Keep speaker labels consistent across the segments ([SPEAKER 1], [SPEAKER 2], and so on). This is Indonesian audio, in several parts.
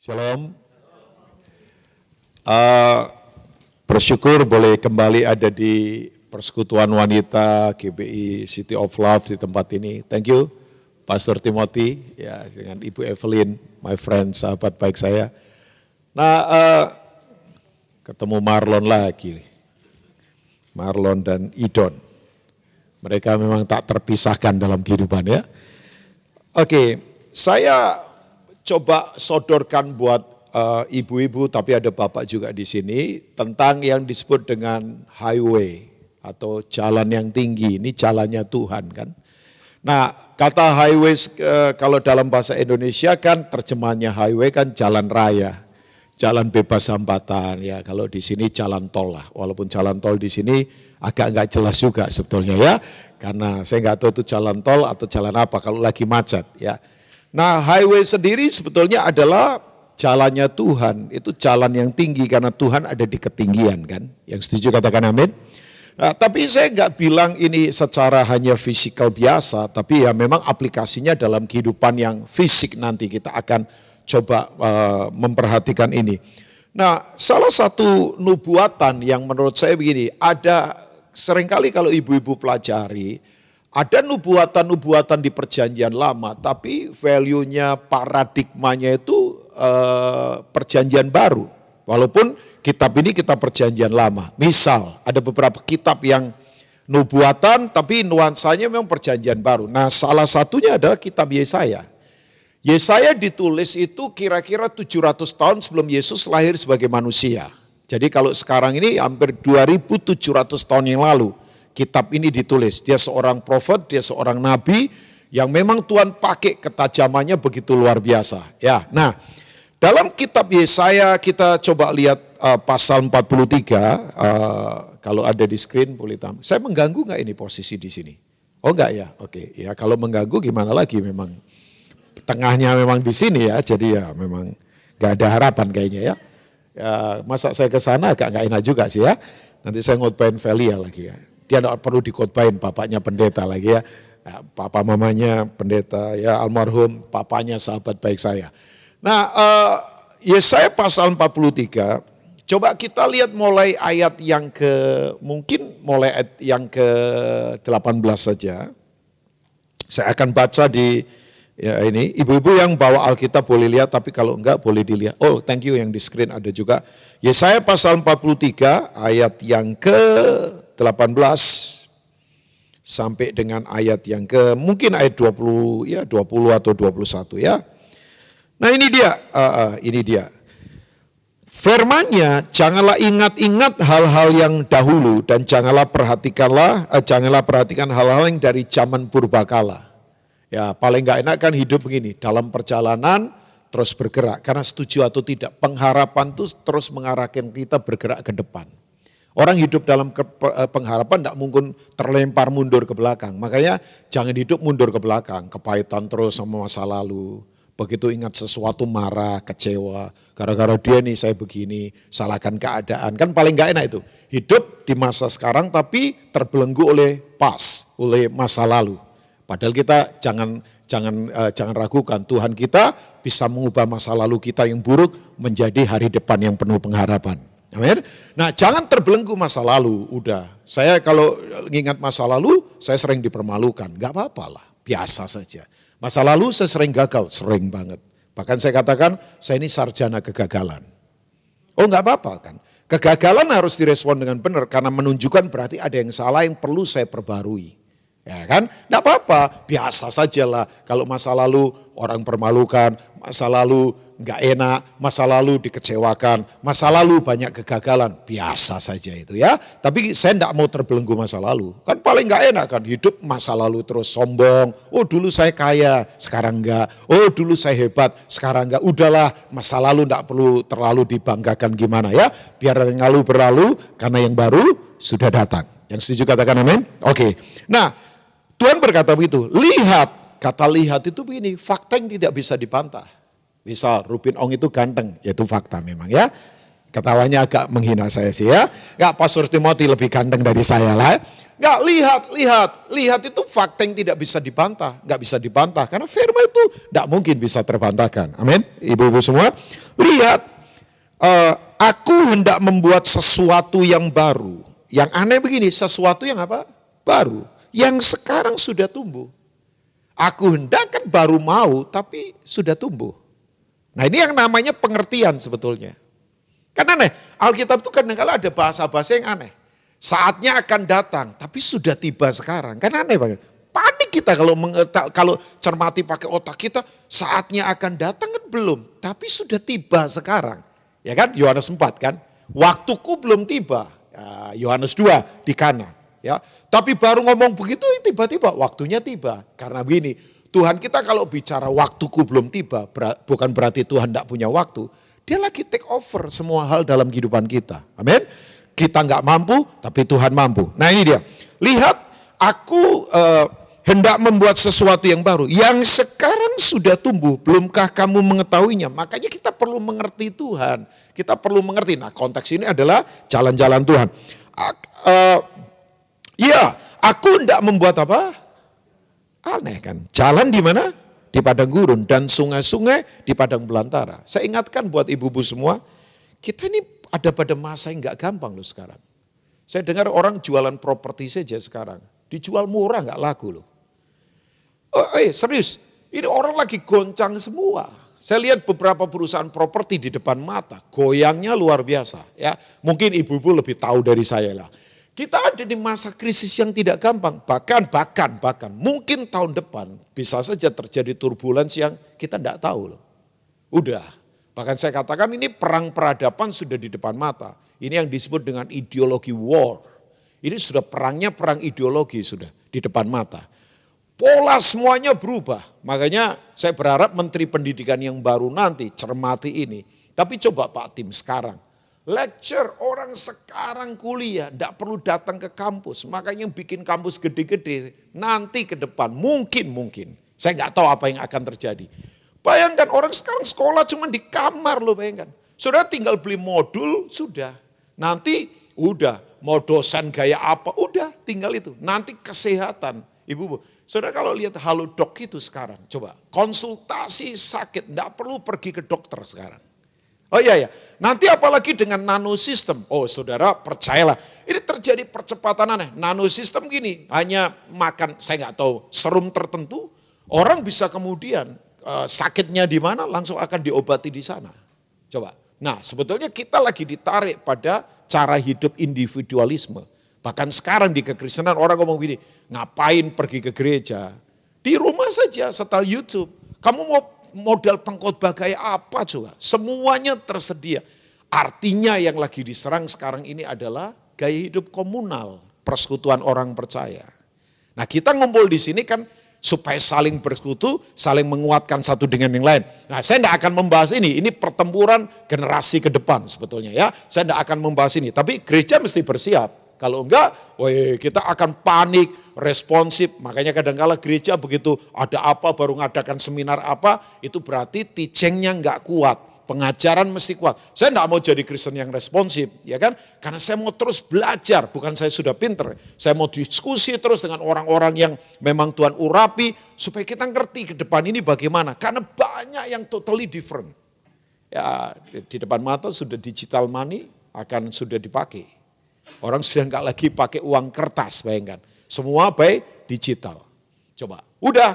[SPEAKER 1] Shalom. Bersyukur boleh kembali ada di Persekutuan Wanita GBI City of Love di tempat ini. Thank you, Pastor Timothy, ya dengan Ibu Evelyn, my friend, sahabat baik saya. Nah, ketemu Marlon lagi, Marlon dan Idon. Mereka memang tak terpisahkan dalam kehidupan ya. Oke, saya coba sodorkan buat ibu-ibu, tapi ada bapak juga di sini, tentang yang disebut dengan highway atau jalan yang tinggi. Ini jalannya Tuhan kan. Nah, kata highway kalau dalam bahasa Indonesia kan terjemahannya highway kan jalan raya, jalan bebas hambatan ya. Kalau di sini jalan tol lah, walaupun jalan tol di sini agak nggak jelas juga sebetulnya ya, karena saya nggak tahu itu jalan tol atau jalan apa kalau lagi macet ya. Nah, highway sendiri sebetulnya adalah jalannya Tuhan, itu jalan yang tinggi karena Tuhan ada di ketinggian kan. Yang setuju katakan amin. Nah, tapi saya nggak bilang ini secara hanya fisikal biasa, tapi ya memang aplikasinya dalam kehidupan yang fisik nanti kita akan coba memperhatikan ini. Nah, salah satu nubuatan yang menurut saya begini, ada seringkali kalau ibu-ibu pelajari, ada nubuatan-nubuatan di perjanjian lama, tapi value-nya, paradigmanya itu perjanjian baru. Walaupun kitab ini kitab perjanjian lama. Misal, ada beberapa kitab yang nubuatan, tapi nuansanya memang perjanjian baru. Nah, salah satunya adalah kitab Yesaya. Yesaya ditulis itu kira-kira 700 tahun sebelum Yesus lahir sebagai manusia. Jadi kalau sekarang ini hampir 2700 tahun yang lalu. Kitab ini ditulis, dia seorang prophet, dia seorang nabi yang memang Tuhan pakai ketajamannya begitu luar biasa. Ya, nah dalam kitab Yesaya kita coba lihat pasal 43, kalau ada di screen boleh tampil. Saya mengganggu nggak ini posisi di sini? Oh enggak ya, oke. Ya kalau mengganggu gimana lagi, memang tengahnya memang di sini ya, jadi ya memang nggak ada harapan kayaknya ya. Ya masa saya ke sana agak nggak enak juga sih ya. Nanti saya ngotbahin Velia lagi ya. Dia tidak perlu dikotbahin, bapaknya pendeta lagi ya. Papa mamanya pendeta, ya almarhum, papanya sahabat baik saya. Nah, Yesaya pasal 43, coba kita lihat mulai ayat yang mulai ayat yang ke-18 saja. Saya akan baca di ya ini, ibu-ibu yang bawa Alkitab boleh lihat, tapi kalau enggak boleh dilihat. Oh, thank you, yang di screen ada juga. Yesaya pasal 43 ayat yang ke-18 sampai dengan ayat yang mungkin ayat 20 ya, 20 atau 21 ya. Nah, ini dia. Firman-Nya, janganlah ingat-ingat hal-hal yang dahulu dan janganlah perhatikan hal-hal yang dari zaman purbakala. Ya, paling enggak enak kan hidup begini, dalam perjalanan terus bergerak. Karena setuju atau tidak, pengharapan itu terus mengarahkan kita bergerak ke depan. Orang hidup dalam pengharapan tidak mungkin terlempar mundur ke belakang. Makanya jangan hidup mundur ke belakang, kepahitan terus sama masa lalu. Begitu ingat sesuatu marah, kecewa, gara-gara dia nih saya begini, salahkan keadaan. Kan paling enggak enak itu. Hidup di masa sekarang tapi terbelenggu oleh masa lalu. Padahal kita jangan ragukan, Tuhan kita bisa mengubah masa lalu kita yang buruk menjadi hari depan yang penuh pengharapan. Amin. Nah, jangan terbelenggu masa lalu. Udah, saya kalau ingat masa lalu, saya sering dipermalukan. Gak apa-apa lah, biasa saja. Masa lalu saya sering gagal, sering banget. Bahkan saya katakan, saya ini sarjana kegagalan. Oh gak apa-apa kan. Kegagalan harus direspon dengan benar, karena menunjukkan berarti ada yang salah yang perlu saya perbarui. Ya kan, enggak apa-apa, biasa sajalah. Kalau masa lalu orang permalukan, masa lalu enggak enak, masa lalu dikecewakan, masa lalu banyak kegagalan, biasa saja itu ya. Tapi saya enggak mau terbelenggu masa lalu. Kan paling enggak enak kan, hidup masa lalu terus sombong. Oh dulu saya kaya, sekarang enggak. Oh dulu saya hebat, sekarang enggak. Udahlah, masa lalu enggak perlu terlalu dibanggakan gimana ya. Biar yang lalu berlalu, karena yang baru sudah datang. Yang setuju katakan amin? Oke. Nah, Tuhan berkata begitu, lihat, kata lihat itu begini, fakta yang tidak bisa dibantah. Misal Rubin Ong itu ganteng, yaitu fakta memang ya. Ketawanya agak menghina saya sih ya. Ya, Pastor Timothy lebih ganteng dari saya lah. Enggak, lihat itu fakta yang tidak bisa dibantah, enggak bisa dibantah karena firman itu enggak mungkin bisa terbantahkan. Amin. Ibu-ibu semua, lihat, aku hendak membuat sesuatu yang baru. Yang aneh begini, sesuatu yang apa? Baru. Yang sekarang sudah tumbuh. Aku hendak kan baru mau tapi sudah tumbuh. Nah, ini yang namanya pengertian sebetulnya. Kan aneh, Alkitab itu kadang-kadang ada bahasa-bahasa yang aneh. Saatnya akan datang, tapi sudah tiba sekarang. Kan aneh banget. Panik kita kalau cermati pakai otak kita, saatnya akan datang kan belum, tapi sudah tiba sekarang. Ya kan, Yohanes 4 kan, waktuku belum tiba. Yohanes 2 di Kana. Ya, tapi baru ngomong begitu tiba-tiba waktunya tiba. Karena begini, Tuhan kita kalau bicara waktuku belum tiba, bukan berarti Tuhan tidak punya waktu. Dia lagi take over semua hal dalam kehidupan kita. Amin. Kita nggak mampu, tapi Tuhan mampu. Nah ini dia. Lihat, aku hendak membuat sesuatu yang baru. Yang sekarang sudah tumbuh, belumkah kamu mengetahuinya? Makanya kita perlu mengerti Tuhan. Kita perlu mengerti. Nah konteks ini adalah jalan-jalan Tuhan. Ya, aku hendak membuat apa? Aneh kan. Jalan di mana? Di padang gurun dan sungai-sungai di padang belantara. Saya ingatkan buat ibu-ibu semua, kita ini ada pada masa yang gak gampang loh sekarang. Saya dengar orang jualan properti saja sekarang, dijual murah gak laku loh. Serius, ini orang lagi goncang semua. Saya lihat beberapa perusahaan properti di depan mata, goyangnya luar biasa. Ya, mungkin ibu-ibu lebih tahu dari saya lah. Kita ada di masa krisis yang tidak gampang, bahkan mungkin tahun depan bisa saja terjadi turbulensi yang kita tidak tahu loh. Udah, bahkan saya katakan ini perang peradaban sudah di depan mata. Ini yang disebut dengan ideologi war. Ini sudah perang ideologi sudah di depan mata. Pola semuanya berubah, makanya saya berharap Menteri Pendidikan yang baru nanti cermati ini. Tapi coba Pak Tim sekarang. Lecture orang sekarang kuliah, tidak perlu datang ke kampus. Makanya yang bikin kampus gede-gede nanti ke depan mungkin. Saya nggak tahu apa yang akan terjadi. Bayangkan orang sekarang sekolah cuma di kamar loh, bayangkan. Saudara tinggal beli modul, sudah. Nanti udah, mau dosen gaya apa, udah tinggal itu. Nanti kesehatan, ibu-ibu. Saudara kalau lihat Halodoc itu sekarang, coba konsultasi sakit, tidak perlu pergi ke dokter sekarang. Oh iya, nanti apalagi dengan nanosistem. Oh saudara percayalah, ini terjadi percepatan aneh. Nanosistem gini, hanya makan, saya nggak tahu, serum tertentu, orang bisa kemudian sakitnya di mana langsung akan diobati di sana. Coba, nah sebetulnya kita lagi ditarik pada cara hidup individualisme. Bahkan sekarang di kekristenan orang ngomong gini, ngapain pergi ke gereja? Di rumah saja setel YouTube. Kamu mau model pengkhotbah kayak apa coba? Semuanya tersedia. Artinya yang lagi diserang sekarang ini adalah gaya hidup komunal, persekutuan orang percaya. Nah kita ngumpul di sini kan supaya saling bersekutu, saling menguatkan satu dengan yang lain. Nah saya tidak akan membahas ini pertempuran generasi ke depan sebetulnya ya. Saya tidak akan membahas ini, tapi gereja mesti bersiap. Kalau enggak, kita akan panik, responsif. Makanya kadang-kala gereja begitu ada apa baru ngadakan seminar apa, itu berarti teachingnya enggak kuat. Pengajaran mesti kuat. Saya enggak mau jadi Kristen yang responsif, ya kan? Karena saya mau terus belajar, bukan saya sudah pinter. Saya mau diskusi terus dengan orang-orang yang memang Tuhan urapi, supaya kita ngerti ke depan ini bagaimana. Karena banyak yang totally different. Ya, di depan mata sudah digital money akan sudah dipakai. Orang sudah enggak lagi pakai uang kertas, bayangkan. Semua baik digital. Coba, udah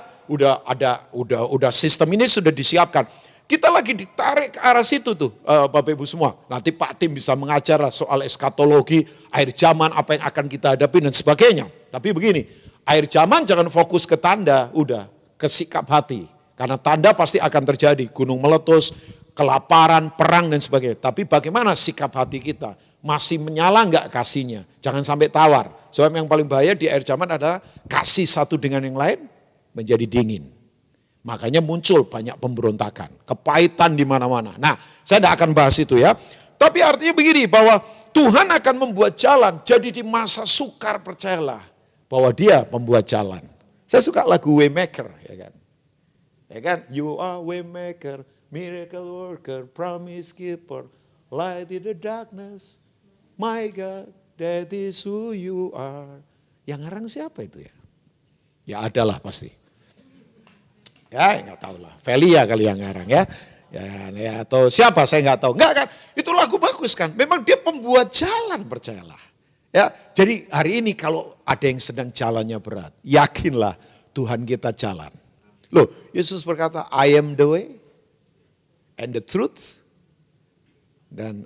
[SPEAKER 1] sistem ini sudah disiapkan. Kita lagi ditarik ke arah situ tuh, Bapak Ibu semua. Nanti Pak Tim bisa mengajar soal eskatologi, akhir zaman, apa yang akan kita hadapi dan sebagainya. Tapi begini, akhir zaman jangan fokus ke tanda, udah ke sikap hati. Karena tanda pasti akan terjadi, gunung meletus, kelaparan, perang dan sebagainya. Tapi bagaimana sikap hati kita? Masih menyala enggak kasihnya? Jangan sampai tawar. Sebab yang paling bahaya di akhir zaman adalah kasih satu dengan yang lain menjadi dingin. Makanya muncul banyak pemberontakan, kepahitan di mana-mana. Nah, saya tidak akan bahas itu ya. Tapi artinya begini, bahwa Tuhan akan membuat jalan. Jadi di masa sukar percayalah bahwa Dia membuat jalan. Saya suka lagu Waymaker, ya kan? Ya kan? You are Waymaker, miracle worker, promise keeper, light in the darkness. My God, that is who you are. Yang ngarang siapa itu ya? Ya adalah pasti. Ya nggak tahu lah. Velia kali yang ngarang ya. Ya atau siapa saya nggak tahu. Enggak kan? Itu lagu bagus kan. Memang dia pembuat jalan, percayalah. Ya, jadi hari ini kalau ada yang sedang jalannya berat, yakinlah Tuhan kita jalan. Loh, Yesus berkata, I am the way and the truth and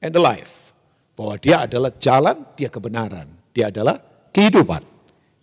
[SPEAKER 1] the life. Bahwa dia adalah jalan, dia kebenaran, dia adalah kehidupan.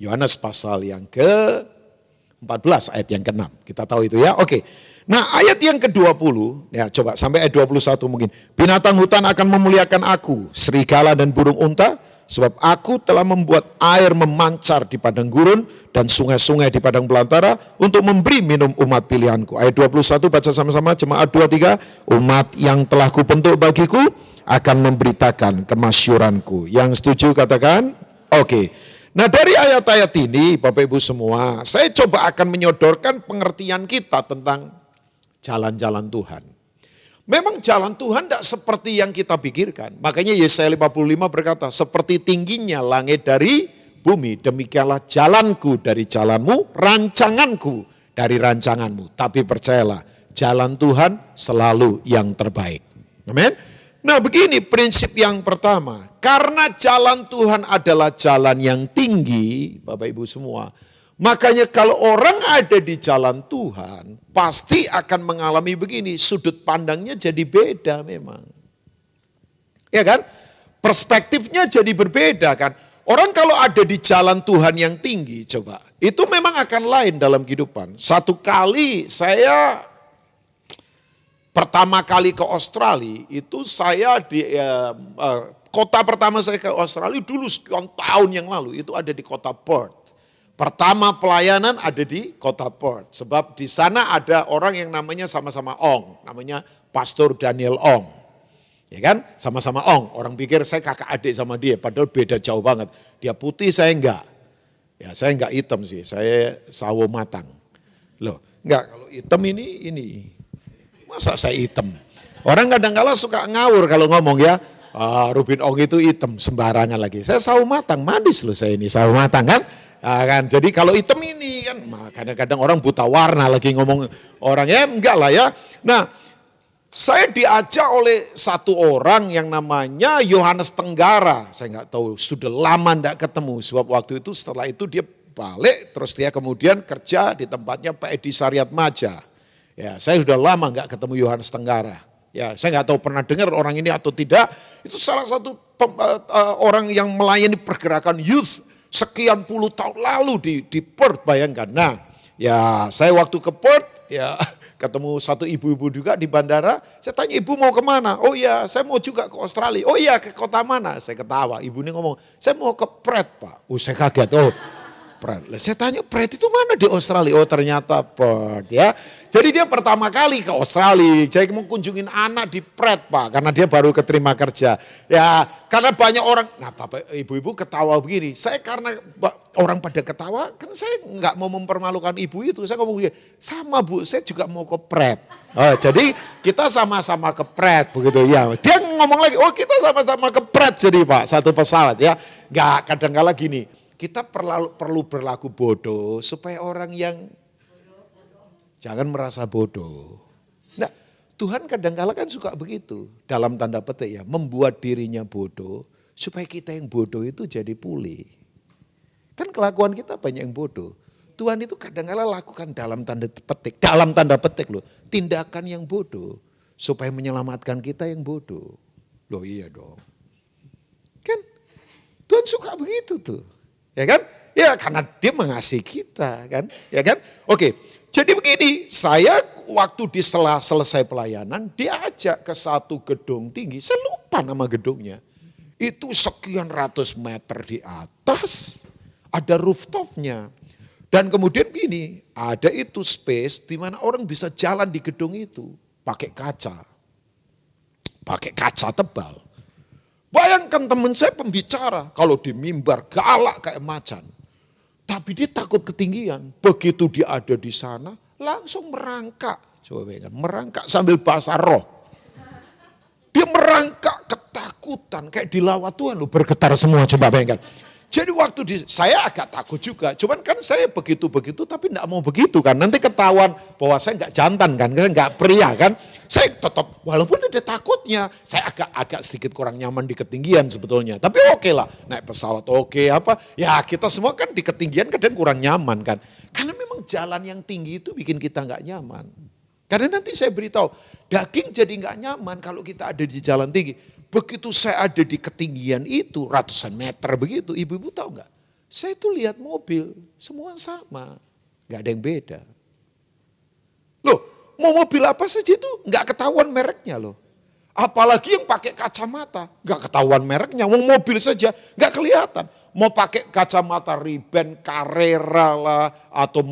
[SPEAKER 1] Yohanes pasal yang ke-14 ayat yang ke-6. Kita tahu itu ya. Oke. Nah, ayat yang ke-20, ya coba sampai ayat 21 mungkin. Binatang hutan akan memuliakan aku, serigala dan burung unta, sebab aku telah membuat air memancar di padang gurun dan sungai-sungai di padang belantara untuk memberi minum umat pilihanku. Ayat 21 baca sama-sama jemaat 23, umat yang telah kubentuk bagiku akan memberitakan kemasyuranku. Yang setuju katakan, oke. Nah dari ayat-ayat ini Bapak Ibu semua, saya coba akan menyodorkan pengertian kita tentang jalan-jalan Tuhan. Memang jalan Tuhan tidak seperti yang kita pikirkan. Makanya Yesaya 55 berkata, seperti tingginya langit dari bumi, demikianlah jalanku dari jalanmu, rancanganku dari rancanganmu. Tapi percayalah, jalan Tuhan selalu yang terbaik. Amin. Nah begini prinsip yang pertama, karena jalan Tuhan adalah jalan yang tinggi, Bapak Ibu semua, makanya kalau orang ada di jalan Tuhan, pasti akan mengalami begini, sudut pandangnya jadi beda memang. Ya kan? Perspektifnya jadi berbeda kan. Orang kalau ada di jalan Tuhan yang tinggi, coba, itu memang akan lain dalam kehidupan. Satu kali saya pertama kali ke Australia, itu saya di kota pertama saya ke Australia dulu sekian tahun yang lalu, itu ada di kota Perth. Pertama pelayanan ada di kota Perth, sebab di sana ada orang yang namanya sama-sama Ong, namanya Pastor Daniel Ong. Ya kan, sama-sama Ong, orang pikir saya kakak adik sama dia, padahal beda jauh banget. Dia putih, saya enggak. Ya saya enggak hitam sih, saya sawo matang. Loh, enggak, kalau hitam ini. Masa saya hitam? Orang kadang-kala suka ngawur kalau ngomong ya, Rubin Ong itu hitam, sembarangan lagi. Saya sawo matang, manis loh saya ini, sawo matang kan. Kan jadi kalau hitam ini kan, kadang-kadang orang buta warna lagi ngomong orang ya, enggak lah ya. Nah, saya diajak oleh satu orang yang namanya Yohanes Tenggara. Saya nggak tahu, sudah lama enggak ketemu. Sebab waktu itu setelah itu dia balik, terus dia kemudian kerja di tempatnya Pak Edi Saryat Maja. Ya, saya sudah lama nggak ketemu Yohanes Tenggara. Ya, saya nggak tahu pernah dengar orang ini atau tidak. Itu salah satu orang yang melayani pergerakan youth sekian puluh tahun lalu di Perth, bayangkan. Nah, ya saya waktu ke Perth, ya ketemu satu ibu-ibu juga di bandara. Saya tanya, ibu mau kemana? Oh iya, saya mau juga ke Australia. Oh iya, ke kota mana? Saya ketawa. Ibu ini ngomong, saya mau ke Perth, Pak. Saya kaget. Oh, Perth. Saya tanya, Perth itu mana di Australia? Oh ternyata Perth ya. Jadi dia pertama kali ke Australia. Saya mau kunjungin anak di Perth, Pak. Karena dia baru keterima kerja. Ya karena banyak orang, nah Bapak ibu-ibu ketawa begini. Saya karena orang pada ketawa, kan saya nggak mau mempermalukan ibu itu. Saya ngomong begini, sama Bu, saya juga mau ke Perth. Oh, jadi kita sama-sama ke Perth begitu ya. Dia ngomong lagi, oh kita sama-sama ke Perth jadi Pak, satu pesawat ya. Nggak, kadang-kala gini. Kita perlu berlaku bodoh supaya orang yang jangan merasa bodoh. Nah, Tuhan kadang-kala kan suka begitu. Dalam tanda petik ya, membuat dirinya bodoh supaya kita yang bodoh itu jadi pulih. Kan kelakuan kita banyak yang bodoh. Tuhan itu kadang-kala lakukan dalam tanda petik loh, tindakan yang bodoh supaya menyelamatkan kita yang bodoh. Loh iya dong. Kan Tuhan suka begitu tuh. Ya kan? Ya karena dia mengasihi kita kan. Ya kan? Oke. Jadi begini, saya waktu selesai pelayanan, dia ajak ke satu gedung tinggi. Saya lupa nama gedungnya. Itu sekian ratus meter di atas, ada rooftopnya. Dan kemudian gini, ada itu space di mana orang bisa jalan di gedung itu. Pakai kaca tebal. Bayangkan teman saya pembicara, kalau di mimbar galak kayak macan. Tapi dia takut ketinggian, begitu dia ada di sana langsung merangkak. Coba bayangkan, merangkak sambil bahasa roh. Dia merangkak ketakutan. ketakutan kayak dilawat Tuhan loh, bergetar semua, coba bayangkan. Jadi waktu saya agak takut juga, cuman kan saya begitu-begitu tapi enggak mau begitu kan. Nanti ketahuan bahwa saya enggak jantan kan, saya enggak pria kan. Saya tetap walaupun ada takutnya, saya agak sedikit kurang nyaman di ketinggian sebetulnya. Tapi oke lah, naik pesawat oke apa. Ya kita semua kan di ketinggian kadang kurang nyaman kan. Karena memang jalan yang tinggi itu bikin kita enggak nyaman. Karena nanti saya beritahu, daging jadi enggak nyaman kalau kita ada di jalan tinggi. Begitu saya ada di ketinggian itu, ratusan meter begitu, ibu-ibu tahu nggak? Saya tuh lihat mobil, semua sama, nggak ada yang beda. Loh, mau mobil apa saja itu nggak ketahuan mereknya loh. Apalagi yang pakai kacamata, nggak ketahuan mereknya, mau mobil saja nggak kelihatan. Mau pakai kacamata Ray-Ban, Carrera lah, atau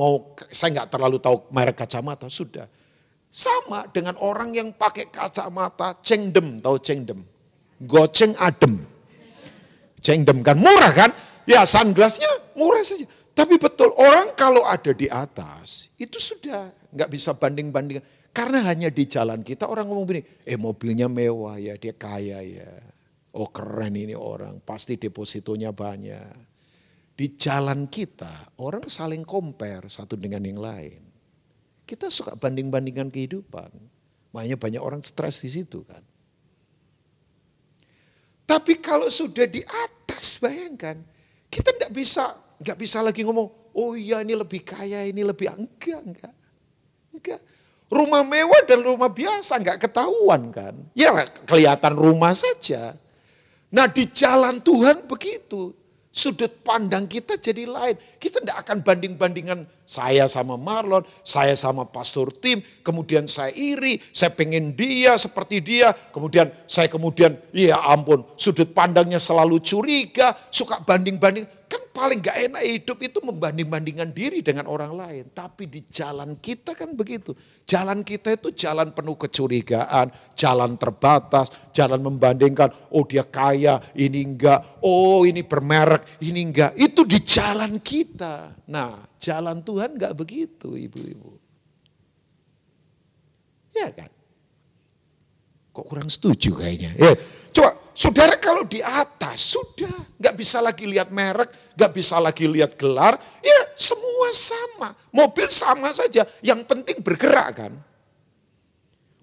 [SPEAKER 1] saya nggak terlalu tahu merek kacamata, sudah. Sama dengan orang yang pakai kacamata Chengdem, tahu Chengdem? Goceng adem. Chengdem kan murah kan? Ya sunglassnya murah saja. Tapi betul orang kalau ada di atas itu sudah nggak bisa banding-bandingkan. Karena hanya di jalan kita orang ngomong begini, mobilnya mewah ya, dia kaya ya. Oh keren ini orang, pasti depositonya banyak. Di jalan kita orang saling compare satu dengan yang lain. Kita suka banding-bandingkan kehidupan. Makanya banyak orang stres di situ kan. Tapi kalau sudah di atas, bayangkan, kita nggak bisa lagi ngomong, oh iya ini lebih kaya, ini lebih enggak. Rumah mewah dan rumah biasa nggak ketahuan kan, ya kelihatan rumah saja. Nah di jalan Tuhan begitu, sudut pandang kita jadi lain. Kita tidak akan banding-bandingan saya sama Marlon, saya sama Pastor Tim, kemudian saya iri, saya pengen dia seperti dia, kemudian ya ampun, sudut pandangnya selalu curiga, suka banding-banding. Kan paling gak enak hidup itu membanding-bandingkan diri dengan orang lain. Tapi di jalan kita kan begitu. Jalan kita itu jalan penuh kecurigaan, jalan terbatas, jalan membandingkan, oh dia kaya, ini enggak, oh ini bermerek, ini enggak. Itu di jalan kita. Nah jalan Tuhan enggak begitu ibu-ibu. Ya kan? Kok kurang setuju kayaknya. Coba saudara kalau di atas sudah nggak bisa lagi lihat merek, nggak bisa lagi lihat gelar, ya semua sama. Mobil sama saja, yang penting bergerak kan.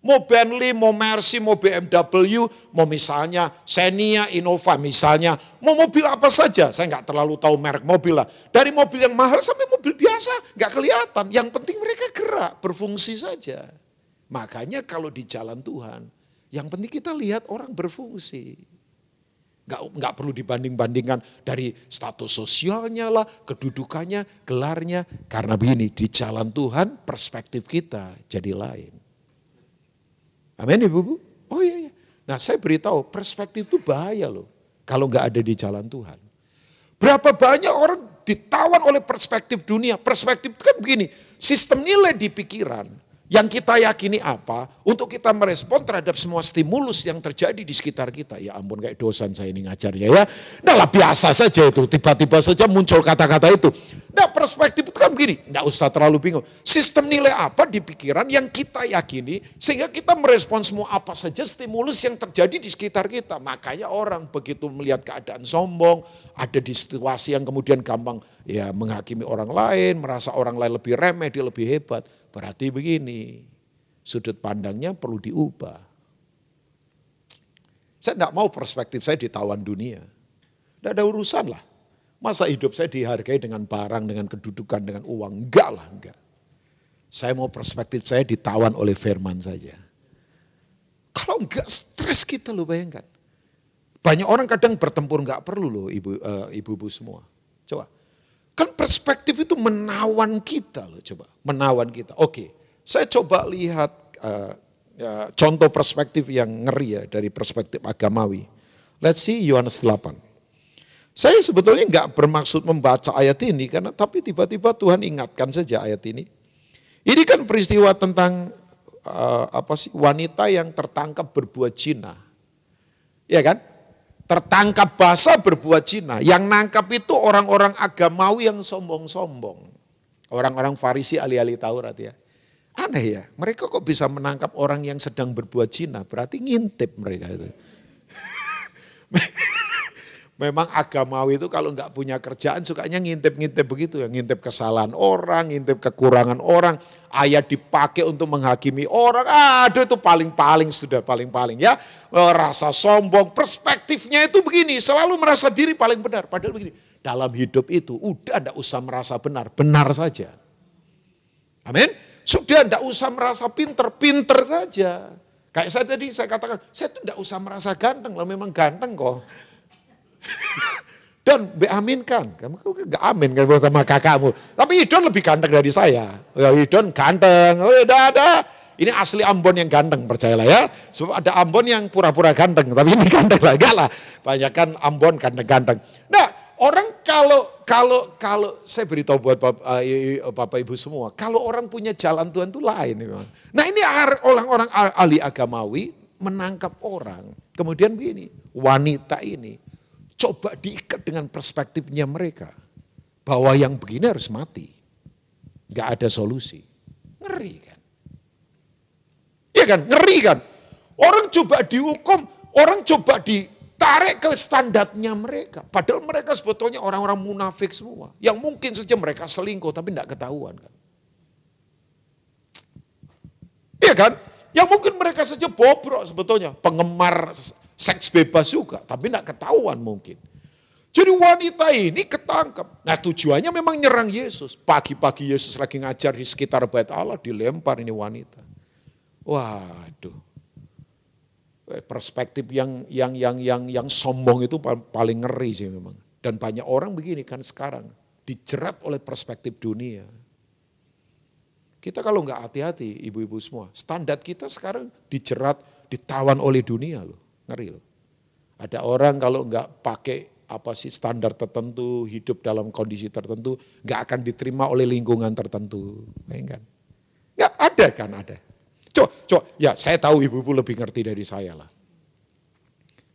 [SPEAKER 1] Mau Bentley, mau Mercy, mau BMW, mau misalnya Xenia, Innova misalnya, mau mobil apa saja, saya nggak terlalu tahu merek mobil lah. Dari mobil yang mahal sampai mobil biasa, nggak kelihatan. Yang penting mereka gerak, berfungsi saja. Makanya kalau di jalan Tuhan, yang penting kita lihat orang berfungsi. Nggak perlu dibanding-bandingkan dari status sosialnya lah, kedudukannya, gelarnya. Karena begini, di jalan Tuhan perspektif kita jadi lain. Amin ibu-ibu? Oh iya. Nah saya beritahu perspektif itu bahaya loh. Kalau nggak ada di jalan Tuhan. Berapa banyak orang ditawan oleh perspektif dunia. Perspektif itu kan begini, sistem nilai di pikiran. Yang kita yakini apa, untuk kita merespon terhadap semua stimulus yang terjadi di sekitar kita. Ya ampun kayak dosen saya ini ngajarnya ya. Nah lah biasa saja itu, tiba-tiba saja muncul kata-kata itu. Nah perspektif itu kan begini, enggak usah terlalu bingung. Sistem nilai apa di pikiran yang kita yakini, sehingga kita merespon semua apa saja stimulus yang terjadi di sekitar kita. Makanya orang begitu melihat keadaan sombong, ada di situasi yang kemudian gampang ya menghakimi orang lain, merasa orang lain lebih remeh, dia lebih hebat. Berarti begini, sudut pandangnya perlu diubah. Saya tidak mau perspektif saya ditawan dunia. Tidak ada urusan lah. Masa hidup saya dihargai dengan barang, dengan kedudukan, dengan uang. Enggak lah, enggak. Saya mau perspektif saya ditawan oleh firman saja. Kalau enggak stres kita loh, bayangkan. Banyak orang kadang bertempur enggak perlu loh ibu-ibu semua. Coba. Kan perspektif itu menawan kita loh, coba. Menawan kita. Oke, saya coba lihat contoh perspektif yang ngeri ya dari perspektif agamawi. Let's see Yohanes 8. Saya sebetulnya enggak bermaksud membaca ayat ini, tapi tiba-tiba Tuhan ingatkan saja ayat ini. Ini kan peristiwa tentang wanita yang tertangkap berbuat zina. Ya kan? Tertangkap basah berbuat zina. Yang nangkap itu orang-orang agamawi yang sombong-sombong. Orang-orang Farisi ahli-ahli Taurat ya. Aneh ya, mereka kok bisa menangkap orang yang sedang berbuat zina, berarti ngintip mereka itu. Memang agamawi itu kalau nggak punya kerjaan sukanya ngintip-ngintip begitu ya. Ngintip kesalahan orang, ngintip kekurangan orang. Ayat dipakai untuk menghakimi orang. Aduh itu paling-paling sudah paling-paling ya. Rasa sombong, perspektifnya itu begini. Selalu merasa diri paling benar. Padahal begini, dalam hidup itu udah enggak usah merasa benar. Benar saja. Amin. Sudah enggak usah merasa pinter saja. Kayak saya tadi saya katakan, saya tuh enggak usah merasa ganteng. Lah memang ganteng kok. Dan beaminkan, kamu gak amin kan sama kakakmu. Tapi Idon lebih ganteng dari saya. Ya, Idon ganteng, udah ada. Ini asli Ambon yang ganteng, percayalah ya. Sebab ada Ambon yang pura-pura ganteng, tapi ini ganteng lah, enggak lah. Banyak kan Ambon ganteng-ganteng. Nah, orang kalau saya beritahu buat Bapak Ibu semua, kalau orang punya jalan Tuhan itu lain memang. Nah, ini orang-orang ahli agamawi menangkap orang. Kemudian begini, wanita ini coba diikat dengan perspektifnya mereka. Bahwa yang begini harus mati. Gak ada solusi. Ngeri kan? Iya kan? Ngeri kan? Orang coba dihukum, orang coba ditarik ke standarnya mereka. Padahal mereka sebetulnya orang-orang munafik semua. Yang mungkin saja mereka selingkuh tapi gak ketahuan kan. Iya kan? Yang mungkin mereka saja bobrok sebetulnya. Penggemar seks bebas juga, tapi tidak ketahuan mungkin. Jadi wanita ini ketangkap. Nah tujuannya memang nyerang Yesus. Pagi-pagi Yesus lagi ngajar di sekitar bait Allah, dilempar ini wanita. Waduh. Perspektif yang sombong itu paling ngeri sih memang. Dan banyak orang begini kan sekarang, dijerat oleh perspektif dunia. Kita kalau nggak hati-hati, ibu-ibu semua, standar kita sekarang dijerat, ditawan oleh dunia loh. Ngeri loh. Ada orang kalau nggak pakai standar tertentu, hidup dalam kondisi tertentu, nggak akan diterima oleh lingkungan tertentu. Kan? Nggak ada kan ada. Ya saya tahu ibu-ibu lebih ngerti dari saya lah.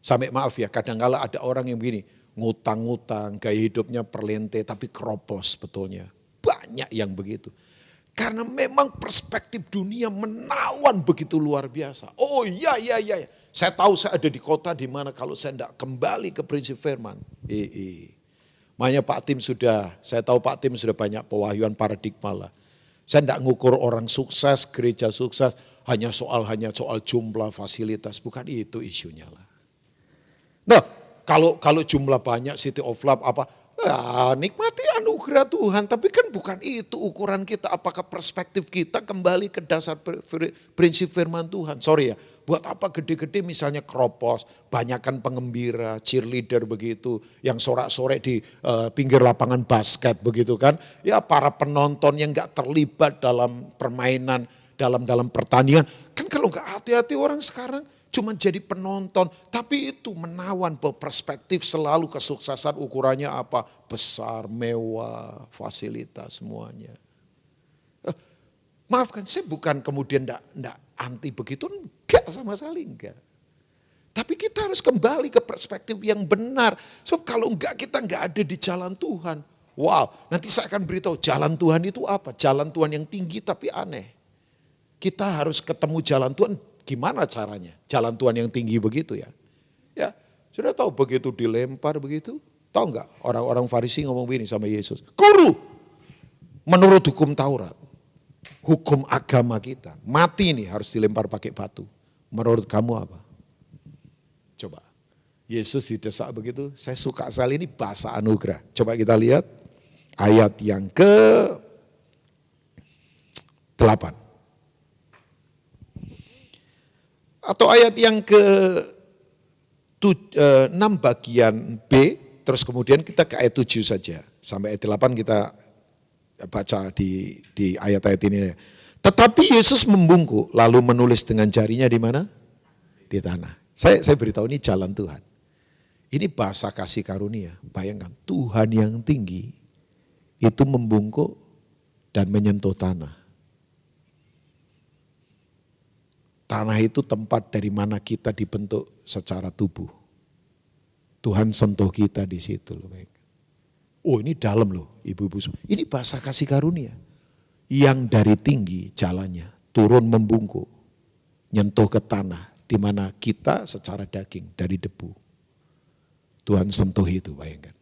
[SPEAKER 1] Sampai maaf ya, kadang-kala ada orang yang begini, ngutang-ngutang, gaya hidupnya perlente tapi keropos betulnya. Banyak yang begitu. Karena memang perspektif dunia menawan begitu luar biasa. Oh iya. Saya tahu saya ada di kota di mana kalau saya tidak kembali ke prinsip firman. Makanya saya tahu Pak Tim sudah banyak pewahyuan paradigma lah. Saya tidak ngukur orang sukses, gereja sukses, hanya soal jumlah fasilitas. Bukan itu isunya lah. Nah kalau jumlah banyak City of Love nikmati anugerah Tuhan, tapi kan bukan itu ukuran kita. Apakah perspektif kita kembali ke dasar prinsip firman Tuhan? Sorry ya, buat apa gede-gede misalnya keropos, banyakkan pengembira, cheerleader begitu, yang sorak-sorak di pinggir lapangan basket begitu kan. Ya para penonton yang gak terlibat dalam permainan, dalam pertandingan. Kan kalau gak hati-hati orang sekarang cuma jadi penonton, tapi itu menawan perspektif selalu kesuksesan ukurannya apa? Besar, mewah, fasilitas semuanya. Maafkan, saya bukan kemudian enggak anti begitu, enggak sama sekali enggak. Tapi kita harus kembali ke perspektif yang benar. Sebab kalau enggak kita enggak ada di jalan Tuhan. Wow, nanti saya akan beritahu jalan Tuhan itu apa? Jalan Tuhan yang tinggi tapi aneh. Kita harus ketemu jalan Tuhan. Gimana caranya? Jalan Tuhan yang tinggi begitu ya. Ya, sudah tahu begitu dilempar begitu. Tahu enggak orang-orang Farisi ngomong begini sama Yesus. Guru, menurut hukum Taurat, hukum agama kita, mati nih harus dilempar pakai batu. Menurut kamu apa? Coba. Yesus didesak begitu, saya suka sekali ini bahasa anugerah. Coba kita lihat ayat yang ke-8. Atau ayat yang ke-6 bagian B, terus kemudian kita ke ayat 7 saja. Sampai ayat 8 kita baca di ayat-ayat ini. Tetapi Yesus membungkuk, lalu menulis dengan jarinya di mana? Di tanah. Saya beritahu ini jalan Tuhan. Ini bahasa kasih karunia. Bayangkan Tuhan yang tinggi itu membungkuk dan menyentuh tanah. Tanah itu tempat dari mana kita dibentuk secara tubuh. Tuhan sentuh kita di situ loh. Oh ini dalam loh ibu-ibu. Ini bahasa kasih karunia. Yang dari tinggi jalannya turun membungkuk. Nyentuh ke tanah di mana kita secara daging dari debu. Tuhan sentuh itu, bayangkan.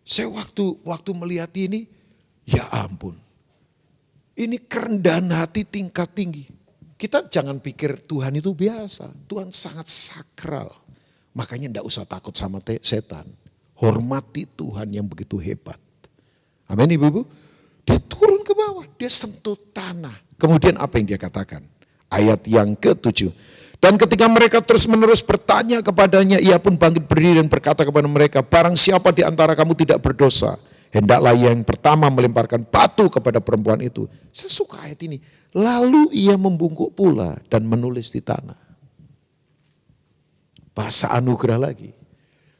[SPEAKER 1] Saya waktu melihat ini, ya ampun. Ini kerendahan hati tingkat tinggi. Kita jangan pikir Tuhan itu biasa. Tuhan sangat sakral. Makanya enggak usah takut sama setan. Hormati Tuhan yang begitu hebat. Amin ibu-ibu. Dia turun ke bawah, dia sentuh tanah. Kemudian apa yang dia katakan? Ayat yang ke-7. Dan ketika mereka terus-menerus bertanya kepadanya, ia pun bangkit berdiri dan berkata kepada mereka, barang siapa di antara kamu tidak berdosa, hendaklah yang pertama melemparkan batu kepada perempuan itu. Saya suka ayat ini. Lalu ia membungkuk pula dan menulis di tanah. Bahasa anugerah lagi.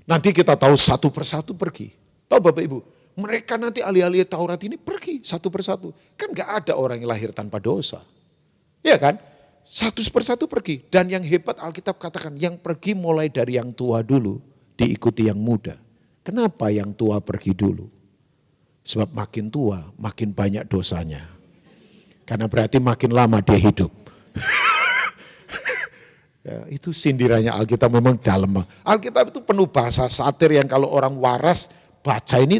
[SPEAKER 1] Nanti kita tahu satu persatu pergi. Tahu Bapak Ibu, mereka nanti ahli-ahli Taurat ini pergi satu persatu. Kan gak ada orang yang lahir tanpa dosa. Iya kan? Satu persatu pergi. Dan yang hebat Alkitab katakan, yang pergi mulai dari yang tua dulu, diikuti yang muda. Kenapa yang tua pergi dulu? Sebab makin tua, makin banyak dosanya. Karena berarti makin lama dia hidup. Ya, itu sindirannya Alkitab memang dalam. Alkitab itu penuh bahasa satir yang kalau orang waras baca ini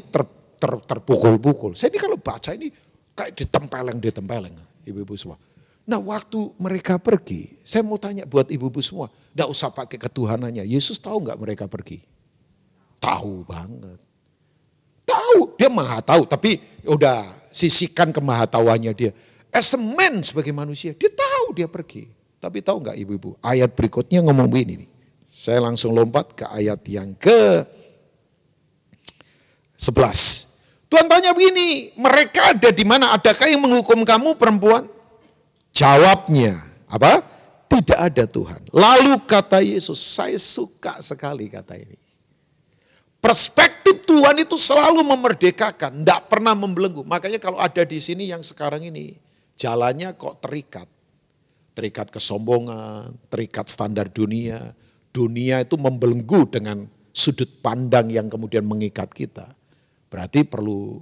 [SPEAKER 1] terpukul-pukul. Saya ini kalau baca ini kayak ditempeleng, ibu-ibu semua. Nah waktu mereka pergi, saya mau tanya buat ibu-ibu semua, enggak usah pakai ketuhanannya. Yesus tahu enggak mereka pergi? Tahu banget. Tahu, dia maha tahu, tapi udah sisihkan kemahatauannya dia. As a man sebagai manusia, dia tahu dia pergi. Tapi tahu enggak ibu-ibu, ayat berikutnya ngomong begini nih. Saya langsung lompat ke ayat yang ke-11. Tuhan tanya begini, mereka ada di mana? Adakah yang menghukum kamu perempuan? Jawabnya, apa? Tidak ada Tuhan. Lalu kata Yesus, saya suka sekali kata ini. Perspektif Tuhan itu selalu memerdekakan, tidak pernah membelenggu. Makanya kalau ada di sini yang sekarang ini, jalannya kok terikat. Terikat kesombongan, terikat standar dunia. Dunia itu membelenggu dengan sudut pandang yang kemudian mengikat kita. Berarti perlu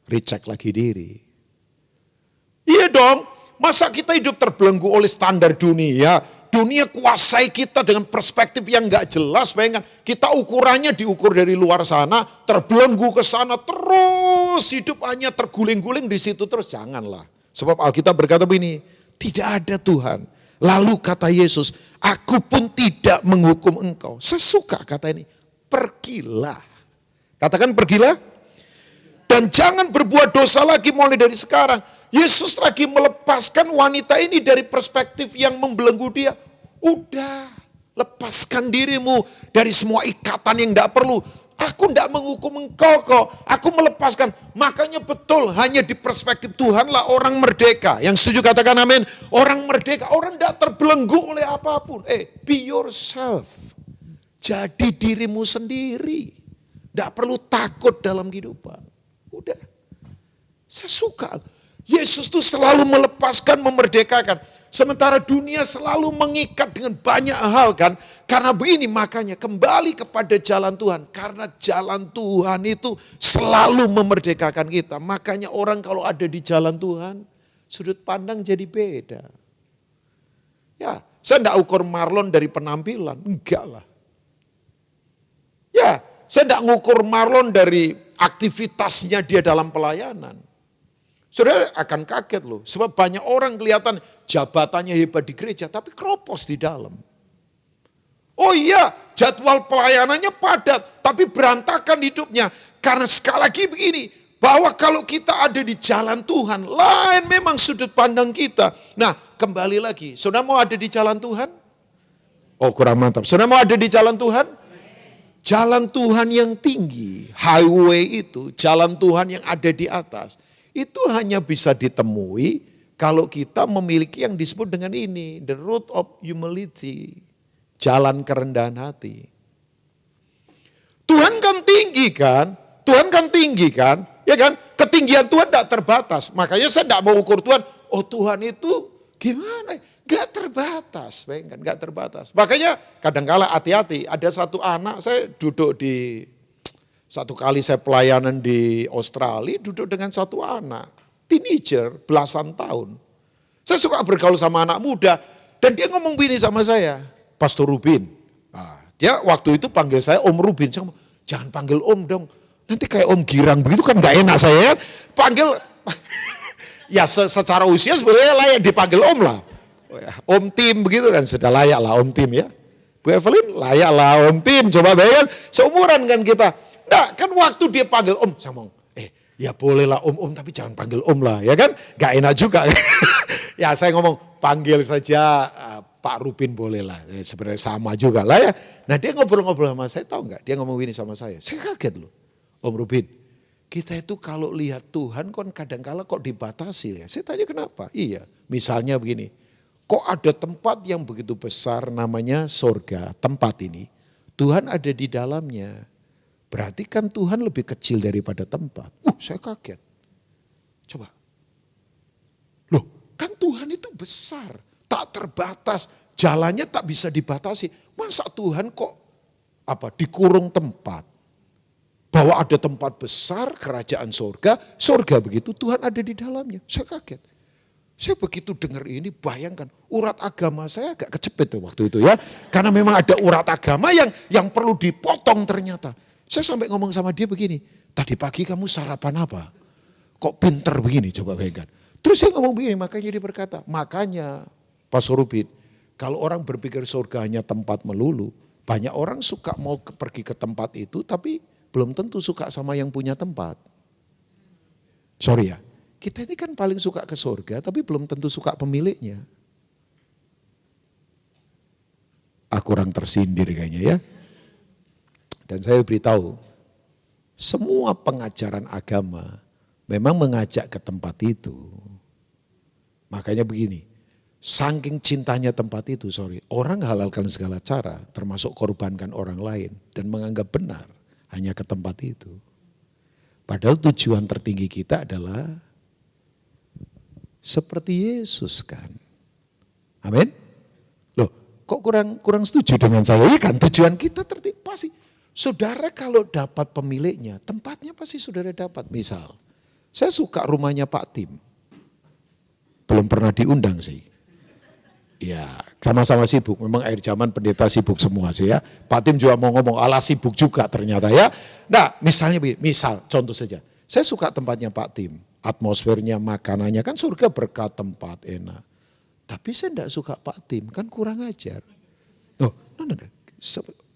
[SPEAKER 1] recheck lagi diri. Iya dong. Masa kita hidup terbelenggu oleh standar dunia? Dunia kuasai kita dengan perspektif yang gak jelas. Bayangkan, kita ukurannya diukur dari luar sana, terbelenggu ke sana, terus hidup hanya terguling-guling di situ terus. Janganlah. Sebab Alkitab berkata begini, tidak ada Tuhan. Lalu kata Yesus, aku pun tidak menghukum engkau. Saya suka kata ini, pergilah. Katakan pergilah. Dan jangan berbuat dosa lagi mulai dari sekarang. Yesus lagi melepaskan wanita ini dari perspektif yang membelenggu dia. Udah, lepaskan dirimu dari semua ikatan yang tidak perlu. Aku tidak menghukum engkau kok, aku melepaskan. Makanya betul, hanya di perspektif Tuhanlah orang merdeka. Yang setuju katakan amin. Orang merdeka, orang tidak terbelenggu oleh apapun. Be yourself. Jadi dirimu sendiri. Tidak perlu takut dalam kehidupan. Udah, saya suka. Yesus tuh selalu melepaskan, memerdekakan. Sementara dunia selalu mengikat dengan banyak hal kan. Karena begini makanya kembali kepada jalan Tuhan. Karena jalan Tuhan itu selalu memerdekakan kita. Makanya orang kalau ada di jalan Tuhan, sudut pandang jadi beda. Ya, saya enggak ukur Marlon dari penampilan, enggak lah. Ya, saya enggak ngukur Marlon dari aktivitasnya dia dalam pelayanan. Saudara akan kaget loh, sebab banyak orang kelihatan jabatannya hebat di gereja, tapi kropos di dalam. Oh iya, jadwal pelayanannya padat, tapi berantakan hidupnya. Karena sekali lagi begini, bahwa kalau kita ada di jalan Tuhan, lain memang sudut pandang kita. Nah, kembali lagi, saudara mau ada di jalan Tuhan? Oh kurang mantap, saudara mau ada di jalan Tuhan? Jalan Tuhan yang tinggi, highway itu, jalan Tuhan yang ada di atas. Itu hanya bisa ditemui kalau kita memiliki yang disebut dengan ini, the road of humility, jalan kerendahan hati. Tuhan kan tinggi kan, ya kan? Ketinggian Tuhan tidak terbatas. Makanya saya tidak mau ukur Tuhan, oh Tuhan itu gimana? Gak terbatas, bayangkan, gak terbatas. Makanya kadang-kala hati-hati, ada satu anak saya duduk di satu kali saya pelayanan di Australia, duduk dengan satu anak, teenager, belasan tahun. Saya suka bergaul sama anak muda, dan dia ngomong begini sama saya, Pastor Rubin, Dia waktu itu panggil saya Om Rubin. Saya ngomong, jangan panggil Om dong. Nanti kayak Om Girang begitu kan gak enak saya. Panggil, ya secara usia sebenarnya layak dipanggil Om lah. Om Tim begitu kan, sudah layak lah Om Tim ya. Bu Evelyn layak lah Om Tim, coba bayangkan seumuran kan kita. Nah kan waktu dia panggil Om, saya ngomong, ya boleh lah Om, tapi jangan panggil Om lah ya kan. Gak enak juga. Ya saya ngomong, panggil saja Pak Rubin boleh lah, sebenarnya sama juga lah ya. Nah dia ngobrol-ngobrol sama saya, tahu nggak? Dia ngomong gini sama saya kaget loh. Om Rubin, kita itu kalau lihat Tuhan kan kadang-kala kok dibatasi ya. Saya tanya kenapa? Iya, misalnya begini, kok ada tempat yang begitu besar namanya sorga, tempat ini. Tuhan ada di dalamnya. Berarti kan Tuhan lebih kecil daripada tempat. Saya kaget. Coba. Loh, kan Tuhan itu besar. Tak terbatas, jalannya tak bisa dibatasi. Masa Tuhan kok dikurung tempat? Bahwa ada tempat besar, kerajaan sorga begitu, Tuhan ada di dalamnya. Saya kaget. Saya begitu dengar ini, bayangkan urat agama saya agak kecepet waktu itu ya. Karena memang ada urat agama yang perlu dipotong ternyata. Saya sampai ngomong sama dia begini, tadi pagi kamu sarapan apa? Kok pinter begini, coba bayangkan. Terus saya ngomong begini, makanya dia berkata, makanya Pastor Rubin, kalau orang berpikir surga hanya tempat melulu, banyak orang suka mau pergi ke tempat itu tapi belum tentu suka sama yang punya tempat. Sorry ya, kita ini kan paling suka ke surga tapi belum tentu suka pemiliknya. Kurang tersindir kayaknya ya. Dan saya beritahu, semua pengajaran agama memang mengajak ke tempat itu. Makanya begini, saking cintanya tempat itu, orang halalkan segala cara, termasuk korbankan orang lain dan menganggap benar hanya ke tempat itu. Padahal tujuan tertinggi kita adalah seperti Yesus kan. Amin. Loh, kok kurang setuju dengan saya? Iya kan tujuan kita tertinggi pasti. Saudara kalau dapat pemiliknya, tempatnya pasti saudara dapat. Misal, saya suka rumahnya Pak Tim. Belum pernah diundang sih. Ya, sama-sama sibuk. Memang akhir zaman pendeta sibuk semua sih ya. Pak Tim juga mau ngomong, ala sibuk juga ternyata ya. Nah, misalnya begini, contoh saja. Saya suka tempatnya Pak Tim. Atmosfernya, makanannya, kan surga berkat tempat enak. Tapi saya enggak suka Pak Tim, kan kurang ajar.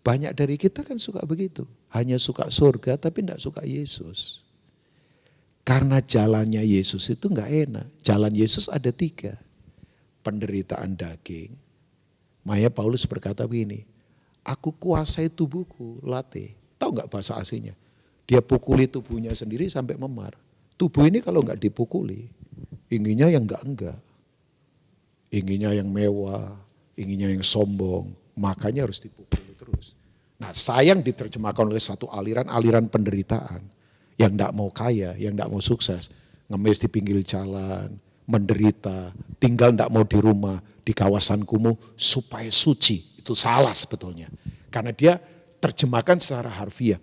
[SPEAKER 1] Banyak dari kita kan suka begitu. Hanya suka surga tapi enggak suka Yesus. Karena jalannya Yesus itu enggak enak. Jalan Yesus ada 3. Penderitaan daging. Makanya Paulus berkata begini, aku kuasai tubuhku, latih. Tahu enggak bahasa aslinya? Dia pukuli tubuhnya sendiri sampai memar. Tubuh ini kalau enggak dipukuli, inginnya yang enggak. Inginnya yang mewah, inginnya yang sombong, makanya harus dipukuli terus. Nah sayang diterjemahkan oleh satu aliran penderitaan. Yang enggak mau kaya, yang enggak mau sukses, ngemis di pinggir jalan, menderita, tinggal enggak mau di rumah, di kawasan kumuh supaya suci. Itu salah sebetulnya. Karena dia terjemahkan secara harfiah.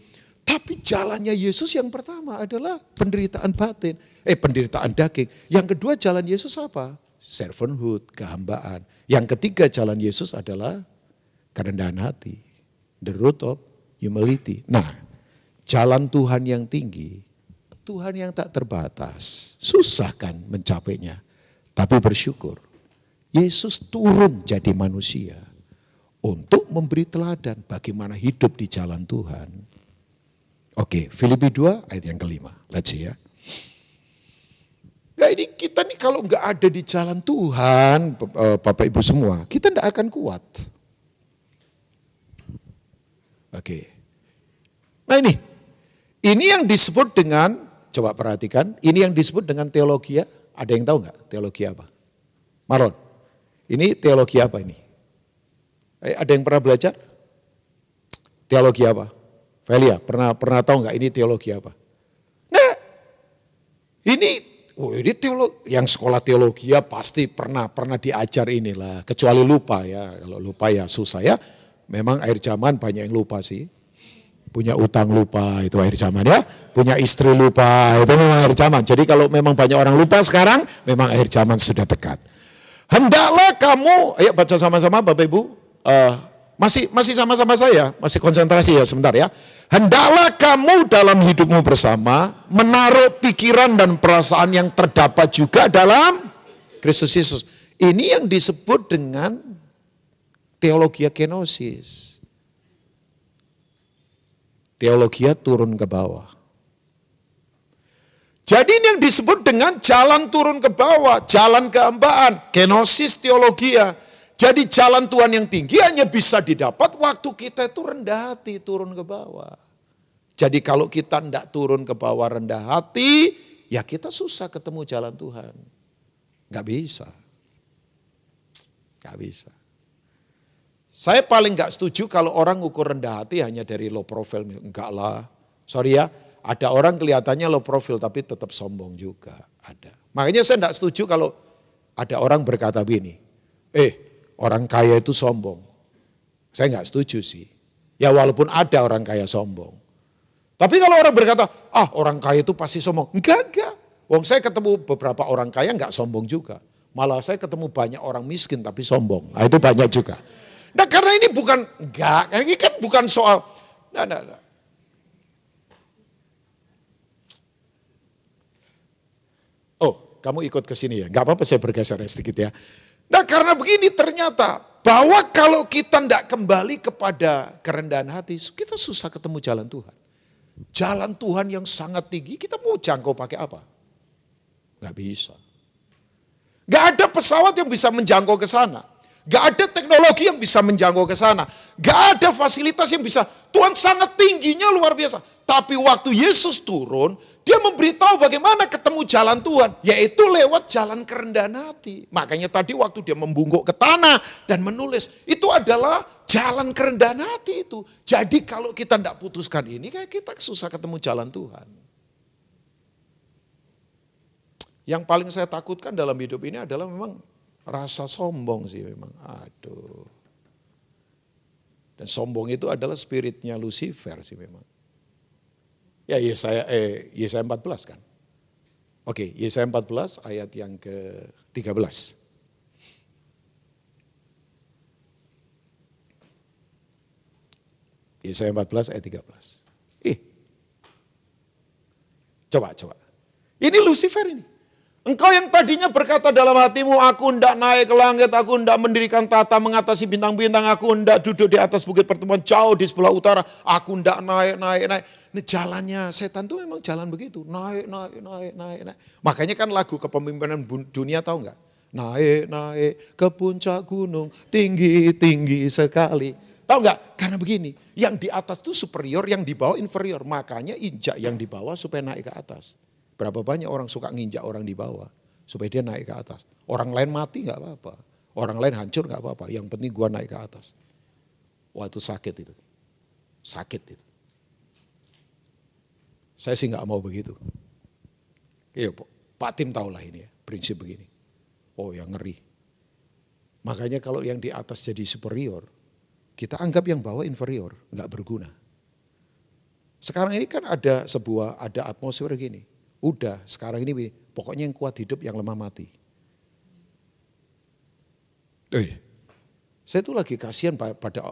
[SPEAKER 1] Tapi jalannya Yesus yang pertama adalah penderitaan batin, penderitaan daging. Yang kedua jalan Yesus apa? Servanthood, kehambaan. Yang ketiga jalan Yesus adalah kerendahan hati. The root of humility. Nah, jalan Tuhan yang tinggi, Tuhan yang tak terbatas. Susah kan mencapainya. Tapi bersyukur, Yesus turun jadi manusia untuk memberi teladan bagaimana hidup di jalan Tuhan. Oke, Filipi 2 ayat yang kelima. Let's see ya. Nah ini kita nih kalau nggak ada di jalan Tuhan, Bapak Ibu semua, kita nggak akan kuat. Oke. Nah ini yang disebut dengan, coba perhatikan, ini yang disebut dengan teologi. Ada yang tahu nggak teologi apa? Marlon, ini teologi apa ini? Ada yang pernah belajar? Teologi apa? Velia, pernah tahu nggak ini teologi apa? Nah, ini teologi, yang sekolah teologi ya pasti pernah diajar inilah. Kecuali lupa ya, kalau lupa ya susah ya. Memang akhir zaman banyak yang lupa sih. Punya utang lupa itu akhir zaman ya. Punya istri lupa itu memang akhir zaman. Jadi kalau memang banyak orang lupa sekarang, memang akhir zaman sudah dekat. Hendaklah kamu, ayo baca sama-sama Bapak Ibu. Masih sama-sama saya, masih konsentrasi ya sebentar ya. Hendaklah kamu dalam hidupmu bersama menaruh pikiran dan perasaan yang terdapat juga dalam Kristus Yesus. Ini yang disebut dengan teologia kenosis. Teologia turun ke bawah. Jadi ini yang disebut dengan jalan turun ke bawah, jalan kehambaan, kenosis teologia. Jadi jalan Tuhan yang tinggi hanya bisa didapat waktu kita itu rendah hati, turun ke bawah. Jadi kalau kita tidak turun ke bawah rendah hati, ya kita susah ketemu jalan Tuhan. Gak bisa. Gak bisa. Saya paling gak setuju kalau orang ukur rendah hati hanya dari low profile. Enggak lah, sorry ya. Ada orang kelihatannya low profile tapi tetap sombong juga. Ada. Makanya saya gak setuju kalau ada orang berkata begini. Orang kaya itu sombong. Saya nggak setuju sih. Ya walaupun ada orang kaya sombong. Tapi kalau orang berkata, orang kaya itu pasti sombong. Enggak. Wong saya ketemu beberapa orang kaya nggak sombong juga. Malah saya ketemu banyak orang miskin tapi sombong. Nah itu banyak juga. Nah karena ini bukan, ini kan bukan soal. Nah. Oh, kamu ikut ke sini ya. Nggak apa-apa saya bergeser sedikit ya. Nah karena begini ternyata bahwa kalau kita tidak kembali kepada kerendahan hati, kita susah ketemu jalan Tuhan. Jalan Tuhan yang sangat tinggi, kita mau jangkau pakai apa? Gak bisa. Gak ada pesawat yang bisa menjangkau ke sana. Gak ada teknologi yang bisa menjangkau ke sana. Gak ada fasilitas yang bisa. Tuhan sangat tingginya luar biasa. Tapi waktu Yesus turun, dia memberitahu bagaimana ketemu jalan Tuhan. Yaitu lewat jalan kerendahan hati. Makanya tadi waktu dia membungkuk ke tanah dan menulis. Itu adalah jalan kerendahan hati itu. Jadi kalau kita tidak putuskan ini, kayak kita susah ketemu jalan Tuhan. Yang paling saya takutkan dalam hidup ini adalah memang rasa sombong sih memang. Aduh. Dan sombong itu adalah spiritnya Lucifer sih memang. Ya Yesaya 14 kan. Oke, Yesaya 14 ayat yang ke-13. Yesaya 14 ayat 13. Coba. Ini Lucifer ini. Engkau yang tadinya berkata dalam hatimu, aku hendak naik ke langit, aku hendak mendirikan tata mengatasi bintang-bintang, aku hendak duduk di atas bukit pertemuan jauh di sebelah utara, aku hendak naik. Ini jalannya setan tuh memang jalan begitu, naik. Makanya kan lagu kepemimpinan dunia tahu nggak? Naik ke puncak gunung, tinggi sekali. Tahu nggak? Karena begini, yang di atas itu superior, yang di bawah inferior. Makanya injak yang di bawah supaya naik ke atas. Berapa banyak orang suka nginjak orang di bawah supaya dia naik ke atas. Orang lain mati nggak apa-apa, orang lain hancur nggak apa-apa. Yang penting gua naik ke atas. Wah itu sakit itu, Saya sih nggak mau begitu. Iya Pak Tim tahulah ini ya, prinsip begini. Oh yang ngeri. Makanya kalau yang di atas jadi superior, kita anggap yang bawah inferior, nggak berguna. Sekarang ini kan ada atmosfer gini. Udah sekarang ini pokoknya yang kuat hidup, yang lemah mati. Saya tuh lagi kasihan pada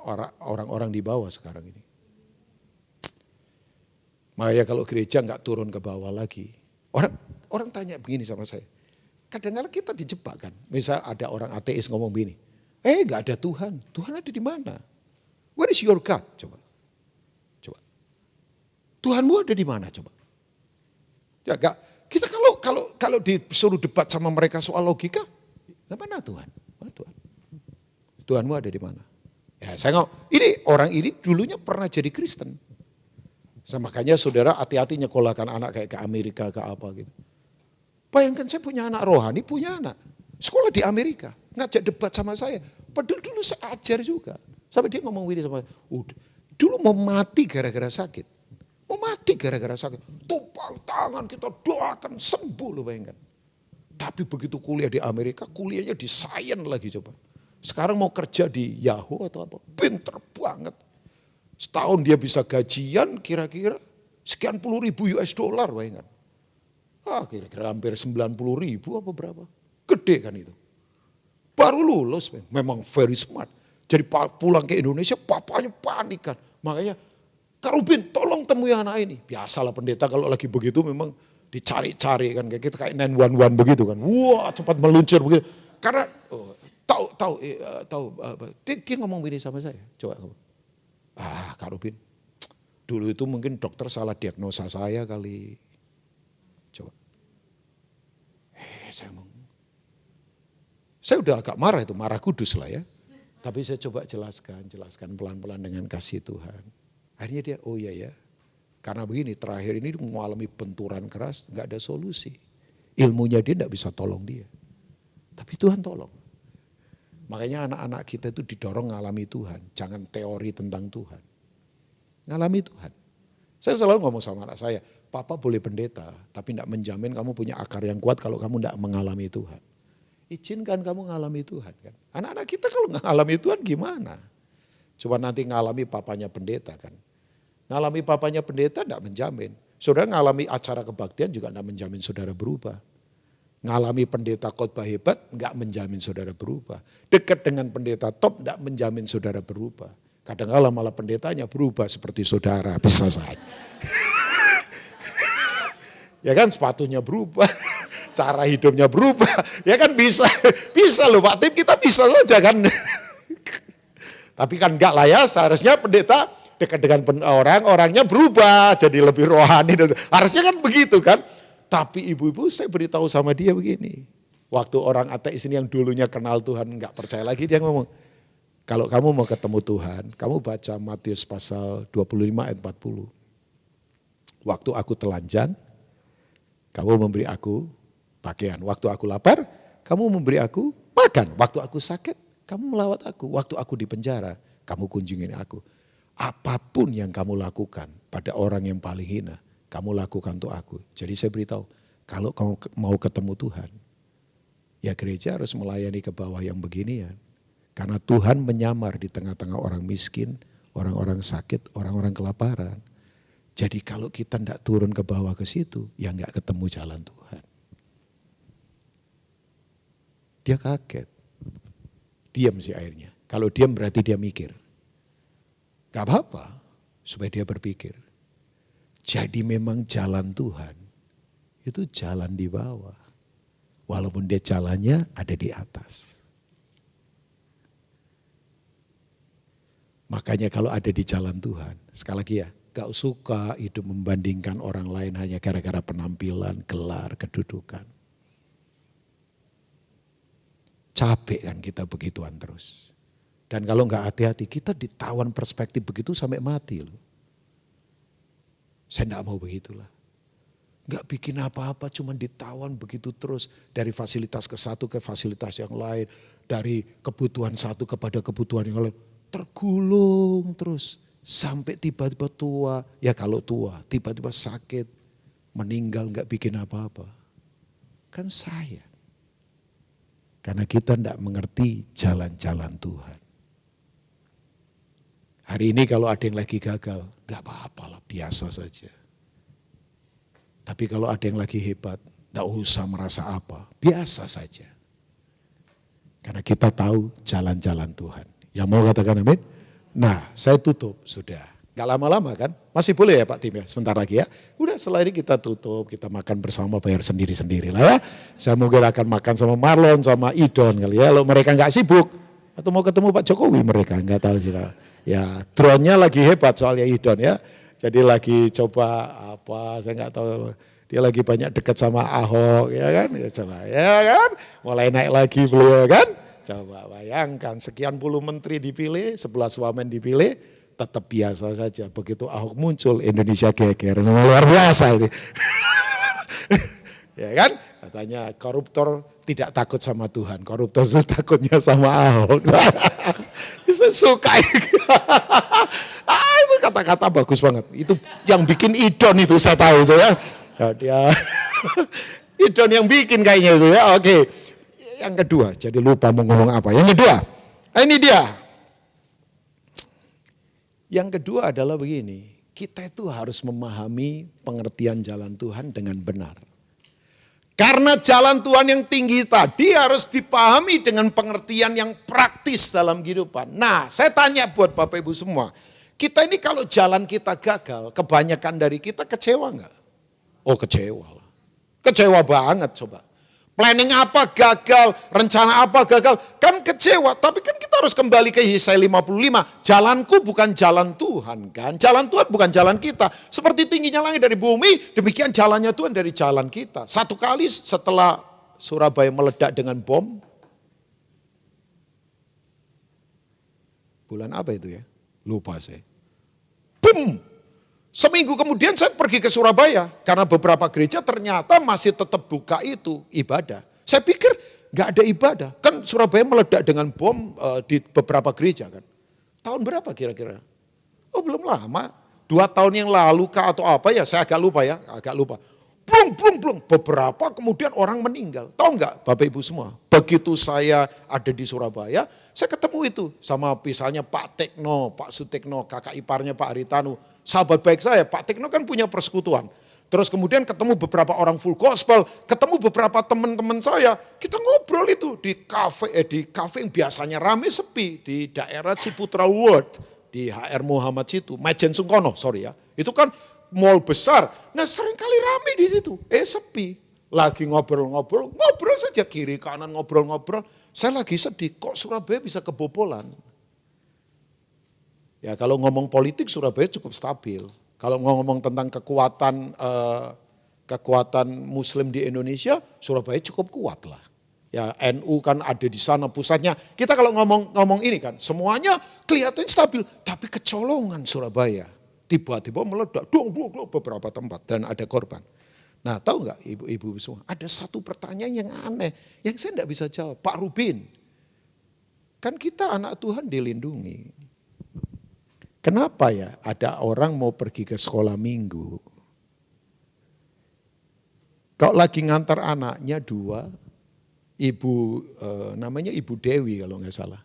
[SPEAKER 1] orang-orang di bawah sekarang ini. Makanya kalau gereja nggak turun ke bawah lagi. Orang tanya begini sama saya. Kadang-kadang kita dijebak kan. Misal ada orang ateis ngomong begini. Nggak ada Tuhan. Tuhan ada di mana? Where is your God? Coba. Tuhanmu ada di mana? Coba. Ya gak, kita kalau disuruh debat sama mereka soal logika, mana Tuhan? Mana Tuhan? Tuhanmu ada di mana? Ya saya orang ini dulunya pernah jadi Kristen. Makanya saudara hati-hati nyekolahkan anak kayak ke Amerika ke apa gitu. Bayangkan saya punya anak rohani, punya anak sekolah di Amerika, ngajak debat sama saya. Padahal dulu saya ajar juga. Sampai dia ngomong begini sama saya, dulu mau mati gara-gara sakit. Tumpang tangan kita doakan sembuh loh bayangkan. Tapi begitu kuliah di Amerika, kuliahnya di sains lagi coba. Sekarang mau kerja di Yahoo atau apa, pinter banget. Setahun dia bisa gajian kira-kira sekian puluh ribu US dollar bayangkan. Kira-kira hampir 90.000 apa berapa. Gede kan itu. Baru lulus memang very smart. Jadi pulang ke Indonesia papanya panik kan. Makanya, Kak Rubin tolong temui anak ini. Biasalah pendeta kalau lagi begitu memang dicari-cari kan. Kayak kita kayak 911 begitu kan. Wah cepat meluncur begitu. Karena tahu dia ngomong begini sama saya. Coba kamu. Kak Rubin, dulu itu mungkin dokter salah diagnosa saya kali. Coba. Saya udah agak marah itu, marah kudus lah ya. Tapi saya coba jelaskan pelan-pelan dengan kasih Tuhan. Akhirnya dia, oh iya ya. Karena begini, terakhir ini mengalami benturan keras, gak ada solusi. Ilmunya dia gak bisa tolong dia. Tapi Tuhan tolong. Makanya anak-anak kita itu didorong ngalami Tuhan. Jangan teori tentang Tuhan. Ngalami Tuhan. Saya selalu ngomong sama anak saya, Papa boleh pendeta, tapi gak menjamin kamu punya akar yang kuat kalau kamu gak mengalami Tuhan. Izinkan kamu ngalami Tuhan kan. Anak-anak kita kalau nggak ngalami Tuhan gimana? Coba nanti ngalami papanya pendeta kan. Ngalami papanya pendeta enggak menjamin. Saudara ngalami acara kebaktian juga enggak menjamin saudara berubah. Ngalami pendeta khotbah hebat enggak menjamin saudara berubah. Dekat dengan pendeta top enggak menjamin saudara berubah. Kadang-kadang malah pendetanya berubah seperti saudara, bisa saja. Ya kan sepatunya berubah. Cara hidupnya berubah, ya kan bisa loh Pak Tim, kita bisa saja kan. Tapi kan enggak lah ya, seharusnya pendeta dekat dengan orangnya berubah, jadi lebih rohani. Harusnya kan begitu kan. Tapi ibu-ibu saya beritahu sama dia begini. Waktu orang ateis ini yang dulunya kenal Tuhan enggak percaya lagi, dia ngomong, kalau kamu mau ketemu Tuhan, kamu baca Matius pasal 25 ayat 40. Waktu aku telanjang, kamu memberi aku pakaian. Waktu aku lapar, kamu memberi aku makan. Waktu aku sakit, kamu melawat aku. Waktu aku di penjara, kamu kunjungin aku. Apapun yang kamu lakukan pada orang yang paling hina, kamu lakukan untuk aku. Jadi saya beritahu, kalau kamu mau ketemu Tuhan, ya gereja harus melayani ke bawah yang beginian. Karena Tuhan menyamar di tengah-tengah orang miskin, orang-orang sakit, orang-orang kelaparan. Jadi kalau kita tidak turun ke bawah ke situ, ya nggak ketemu jalan Tuhan. Dia kaget. Diam sih akhirnya. Kalau diam berarti dia mikir. Gak apa-apa supaya dia berpikir. Jadi memang jalan Tuhan itu jalan di bawah. Walaupun dia jalannya ada di atas. Makanya kalau ada di jalan Tuhan, sekali lagi ya, gak suka hidup membandingkan orang lain hanya gara-gara penampilan, gelar, kedudukan. Capek kan kita begituan terus. Dan kalau enggak hati-hati kita ditawan perspektif begitu sampai mati loh. Saya enggak mau begitulah. Enggak bikin apa-apa cuma ditawan begitu terus. Dari fasilitas ke satu ke fasilitas yang lain. Dari kebutuhan satu kepada kebutuhan yang lain. Tergulung terus. Sampai tiba-tiba tua. Ya kalau tua tiba-tiba sakit. Meninggal enggak bikin apa-apa. Kan saya. Karena kita tidak mengerti jalan-jalan Tuhan. Hari ini kalau ada yang lagi gagal, gak apa-apa lah, biasa saja. Tapi kalau ada yang lagi hebat, gak usah merasa apa, biasa saja. Karena kita tahu jalan-jalan Tuhan. Yang mau katakan amin? Nah, saya tutup, sudah. Gak lama-lama kan? Masih boleh ya Pak Tim ya, sebentar lagi ya. Udah setelah ini kita tutup, kita makan bersama, bayar sendiri-sendiri lah ya. Saya mungkin akan makan sama Marlon, sama Idon kali ya. Kalau mereka gak sibuk, atau mau ketemu Pak Jokowi mereka, gak tahu juga. Ya drone-nya lagi hebat soalnya Idon ya. Jadi lagi coba apa, saya gak tahu. Dia lagi banyak dekat sama Ahok ya kan. Ya coba ya kan, mulai naik lagi beliau kan. Coba bayangkan sekian puluh menteri dipilih, 11 wamen dipilih. Tetap biasa saja. Begitu Ahok muncul, Indonesia geger. Luar biasa ini. Ya kan? Katanya koruptor tidak takut sama Tuhan. Koruptor itu takutnya sama Ahok. Saya suka. Itu kata-kata bagus banget. Itu yang bikin Idon itu saya tahu itu ya. Dia Idon yang bikin kayaknya itu ya. Oke. Yang kedua, jadi lupa mau ngomong apa. Yang kedua, ini dia. Yang kedua adalah begini, kita itu harus memahami pengertian jalan Tuhan dengan benar. Karena jalan Tuhan yang tinggi tadi harus dipahami dengan pengertian yang praktis dalam kehidupan. Nah, saya tanya buat Bapak Ibu semua. Kita ini kalau jalan kita gagal, kebanyakan dari kita kecewa enggak? Oh, kecewa lah. Kecewa banget coba. Planning apa gagal, rencana apa gagal, kan kecewa. Tapi kan kita harus kembali ke Yesaya 55. Jalanku bukan jalan Tuhan kan. Jalan Tuhan bukan jalan kita. Seperti tingginya langit dari bumi, demikian jalannya Tuhan dari jalan kita. Satu kali setelah Surabaya meledak dengan bom. Bulan apa itu ya? Lupa saya. Boom! Seminggu kemudian saya pergi ke Surabaya. Karena beberapa gereja ternyata masih tetap buka itu ibadah. Saya pikir gak ada ibadah. Kan Surabaya meledak dengan bom di beberapa gereja kan. Tahun berapa kira-kira? Oh belum lama. 2 tahun yang lalu kah atau apa ya, saya agak lupa ya. Agak lupa. Plung. Beberapa kemudian orang meninggal. Tahu nggak Bapak Ibu semua? Begitu saya ada di Surabaya, saya ketemu itu. Sama misalnya Pak Tekno, Pak Sutekno, kakak iparnya Pak Haritanu. Sahabat baik saya, Pak Tekno kan punya persekutuan. Terus kemudian ketemu beberapa orang full gospel, ketemu beberapa teman-teman saya. Kita ngobrol itu di kafe yang biasanya rame sepi. Di daerah Ciputra World, di HR Muhammad situ. Majen Sungkono, sorry ya. Itu kan mall besar. Nah seringkali rame di situ. Sepi. Lagi ngobrol saja kiri kanan ngobrol. Saya lagi sedih, kok Surabaya bisa kebobolan? Ya kalau ngomong politik Surabaya cukup stabil. Kalau ngomong tentang kekuatan Muslim di Indonesia, Surabaya cukup kuat lah. Ya NU kan ada di sana pusatnya. Kita kalau ngomong ini kan, semuanya kelihatan stabil. Tapi kecolongan Surabaya. Tiba-tiba meledak, dong beberapa tempat dan ada korban. Nah tahu nggak ibu-ibu semua, ada satu pertanyaan yang aneh, yang saya enggak bisa jawab. Pak Rubin, kan kita anak Tuhan dilindungi. Kenapa ya ada orang mau pergi ke sekolah minggu, kalau lagi ngantar anaknya 2, namanya Ibu Dewi kalau nggak salah.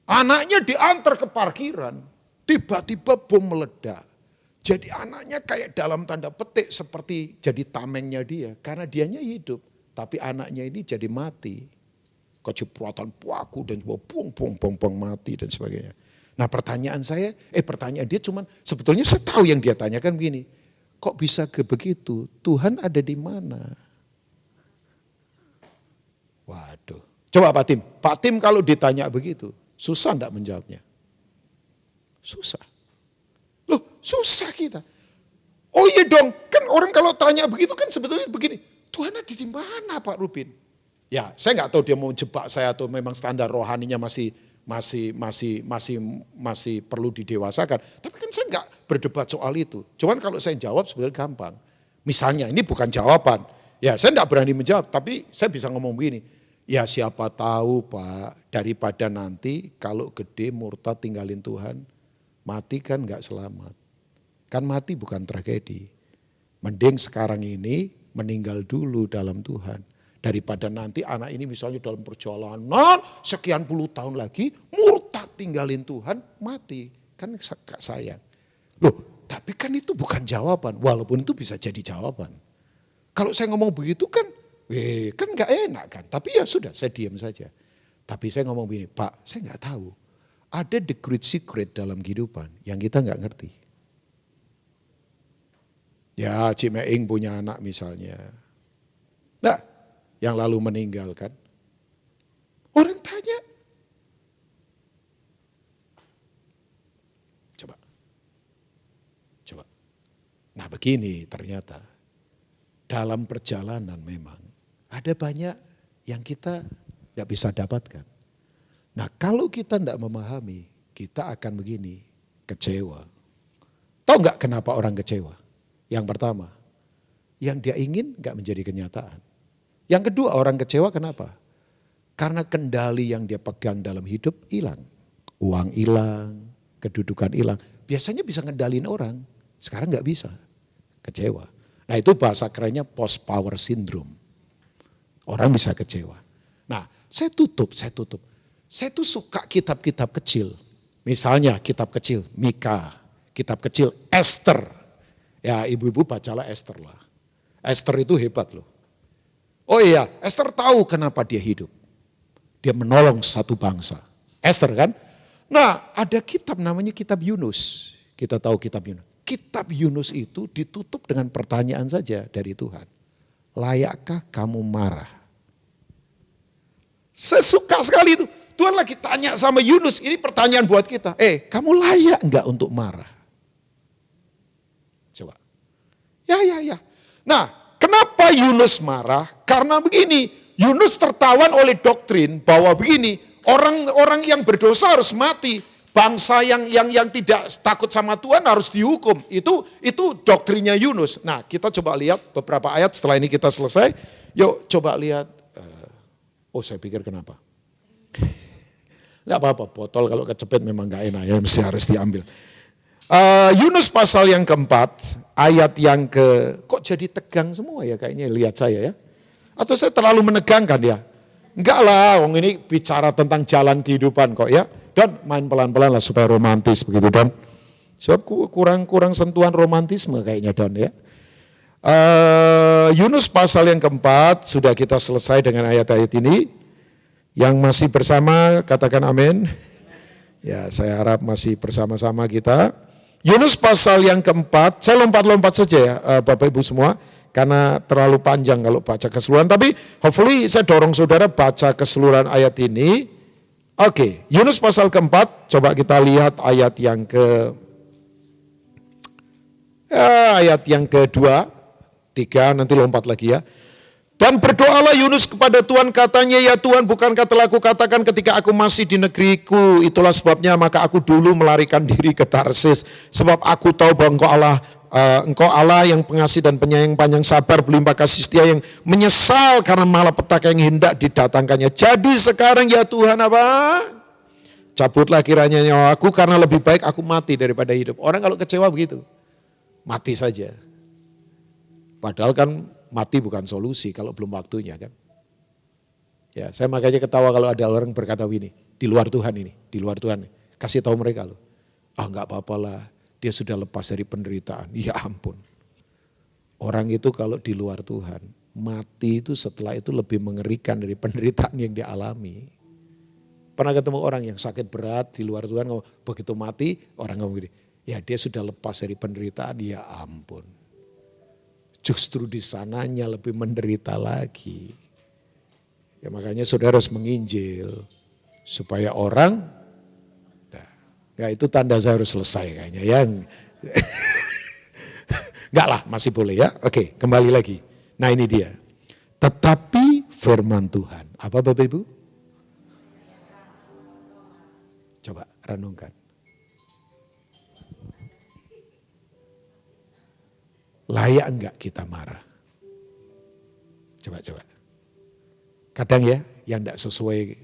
[SPEAKER 1] Anaknya diantar ke parkiran, tiba-tiba bom meledak. Jadi anaknya kayak dalam tanda petik seperti jadi tamengnya dia. Karena dianya hidup, tapi anaknya ini jadi mati. Kecipratan paku dan bong mati dan sebagainya. Nah pertanyaan dia cuman sebetulnya saya tahu yang dia tanyakan begini. Kok bisa begitu? Tuhan ada di mana? Waduh. Coba Pak Tim. Pak Tim kalau ditanya begitu, susah enggak menjawabnya? Susah. Loh susah kita. Oh iya dong, kan orang kalau tanya begitu kan sebetulnya begini. Tuhan ada di mana Pak Rubin? Ya saya nggak tahu dia mau jebak saya atau memang standar rohaninya masih perlu didewasakan. Tapi kan saya nggak berdebat soal itu. Cuman kalau saya jawab sebenarnya gampang. Misalnya ini bukan jawaban. Ya saya nggak berani menjawab, tapi saya bisa ngomong begini. Ya siapa tahu Pak, daripada nanti kalau gede murtad tinggalin Tuhan, mati kan nggak selamat. Kan mati bukan tragedi. Mending sekarang ini meninggal dulu dalam Tuhan. Daripada nanti anak ini misalnya dalam perjalanan sekian puluh tahun lagi murtad tinggalin Tuhan mati. Kan sayang. Loh tapi kan itu bukan jawaban. Walaupun itu bisa jadi jawaban. Kalau saya ngomong begitu kan gak enak kan. Tapi ya sudah saya diam saja. Tapi saya ngomong begini, Pak saya gak tahu. Ada the great secret dalam kehidupan yang kita gak ngerti. Ya Cik Meing punya anak misalnya. Nah yang lalu meninggal kan. Orang tanya. Coba. Nah begini ternyata. Dalam perjalanan memang. Ada banyak yang kita tidak bisa dapatkan. Nah kalau kita tidak memahami. Kita akan begini. Kecewa. Tahu nggak kenapa orang kecewa? Yang pertama. Yang dia ingin nggak menjadi kenyataan. Yang kedua orang kecewa kenapa? Karena kendali yang dia pegang dalam hidup hilang. Uang hilang, kedudukan hilang. Biasanya bisa ngendalin orang, sekarang gak bisa. Kecewa. Nah itu bahasa kerennya post power syndrome. Orang bisa kecewa. Nah saya tutup. Saya tuh suka kitab-kitab kecil. Misalnya kitab kecil Mika, kitab kecil Esther. Ya ibu-ibu bacalah Esther lah. Esther itu hebat loh. Oh iya, Esther tahu kenapa dia hidup. Dia menolong satu bangsa. Esther kan? Nah, ada kitab namanya kitab Yunus. Kita tahu kitab Yunus. Kitab Yunus itu ditutup dengan pertanyaan saja dari Tuhan. Layakkah kamu marah? Saya suka sekali itu. Tuhan lagi tanya sama Yunus, ini pertanyaan buat kita. Kamu layak enggak untuk marah? Coba. Ya. Nah, kenapa Yunus marah? Karena begini, Yunus tertawan oleh doktrin bahwa begini, orang-orang yang berdosa harus mati. Bangsa yang tidak takut sama Tuhan harus dihukum. Itu doktrinnya Yunus. Nah, kita coba lihat beberapa ayat setelah ini kita selesai. Yuk coba lihat. Saya pikir kenapa? Enggak apa-apa, botol kalau kecepit memang enggak enak ya, mesti harus diambil. Yunus pasal yang keempat, ayat yang kok jadi tegang semua ya kayaknya lihat saya ya. Atau saya terlalu menegangkan ya? Enggak lah, ini bicara tentang jalan kehidupan kok ya. Dan main pelan-pelan lah supaya romantis begitu Don. Sebab kurang sentuhan romantisme kayaknya Don ya. Yunus pasal yang keempat, sudah kita selesai dengan ayat-ayat ini. Yang masih bersama katakan amin. Ya saya harap masih bersama-sama kita. Yunus pasal yang keempat, saya lompat-lompat saja ya Bapak Ibu semua. Karena terlalu panjang kalau baca keseluruhan. Tapi hopefully saya dorong saudara baca keseluruhan ayat ini. Oke, Yunus pasal keempat, coba kita lihat ayat yang kedua, tiga, nanti lompat lagi ya. Dan berdoalah Yunus kepada Tuhan, katanya, ya Tuhan, bukankah telah aku katakan ketika aku masih di negeriku, itulah sebabnya maka aku dulu melarikan diri ke Tarsis, sebab aku tahu bahwa Engkau Allah yang pengasih dan penyayang, panjang sabar, berlimpah kasih setia, yang menyesal karena malapetaka yang hendak didatangkannya. Jadi sekarang ya Tuhan apa? Cabutlah kiranya nyawaku, karena lebih baik aku mati daripada hidup. Orang kalau kecewa begitu, mati saja. Padahal kan mati bukan solusi kalau belum waktunya kan. Ya, saya makanya ketawa kalau ada orang berkata begini, di luar Tuhan ini, di luar Tuhan. Kasih tahu mereka loh, enggak apa-apalah. Dia sudah lepas dari penderitaan. Ya ampun. Orang itu kalau di luar Tuhan, mati itu setelah itu lebih mengerikan dari penderitaan yang dia alami. Pernah ketemu orang yang sakit berat di luar Tuhan, begitu mati orang ngomong gini, ya dia sudah lepas dari penderitaan, ya ampun. Justru di sananya lebih menderita lagi. Ya makanya saudara harus menginjil supaya orang. Ya itu tanda saya harus selesai kayaknya ya. Enggak lah, masih boleh ya. Oke, kembali lagi. Nah ini dia. Tetapi firman Tuhan. Apa Bapak Ibu? Coba renungkan. Layak enggak kita marah? Coba. Kadang ya, yang enggak sesuai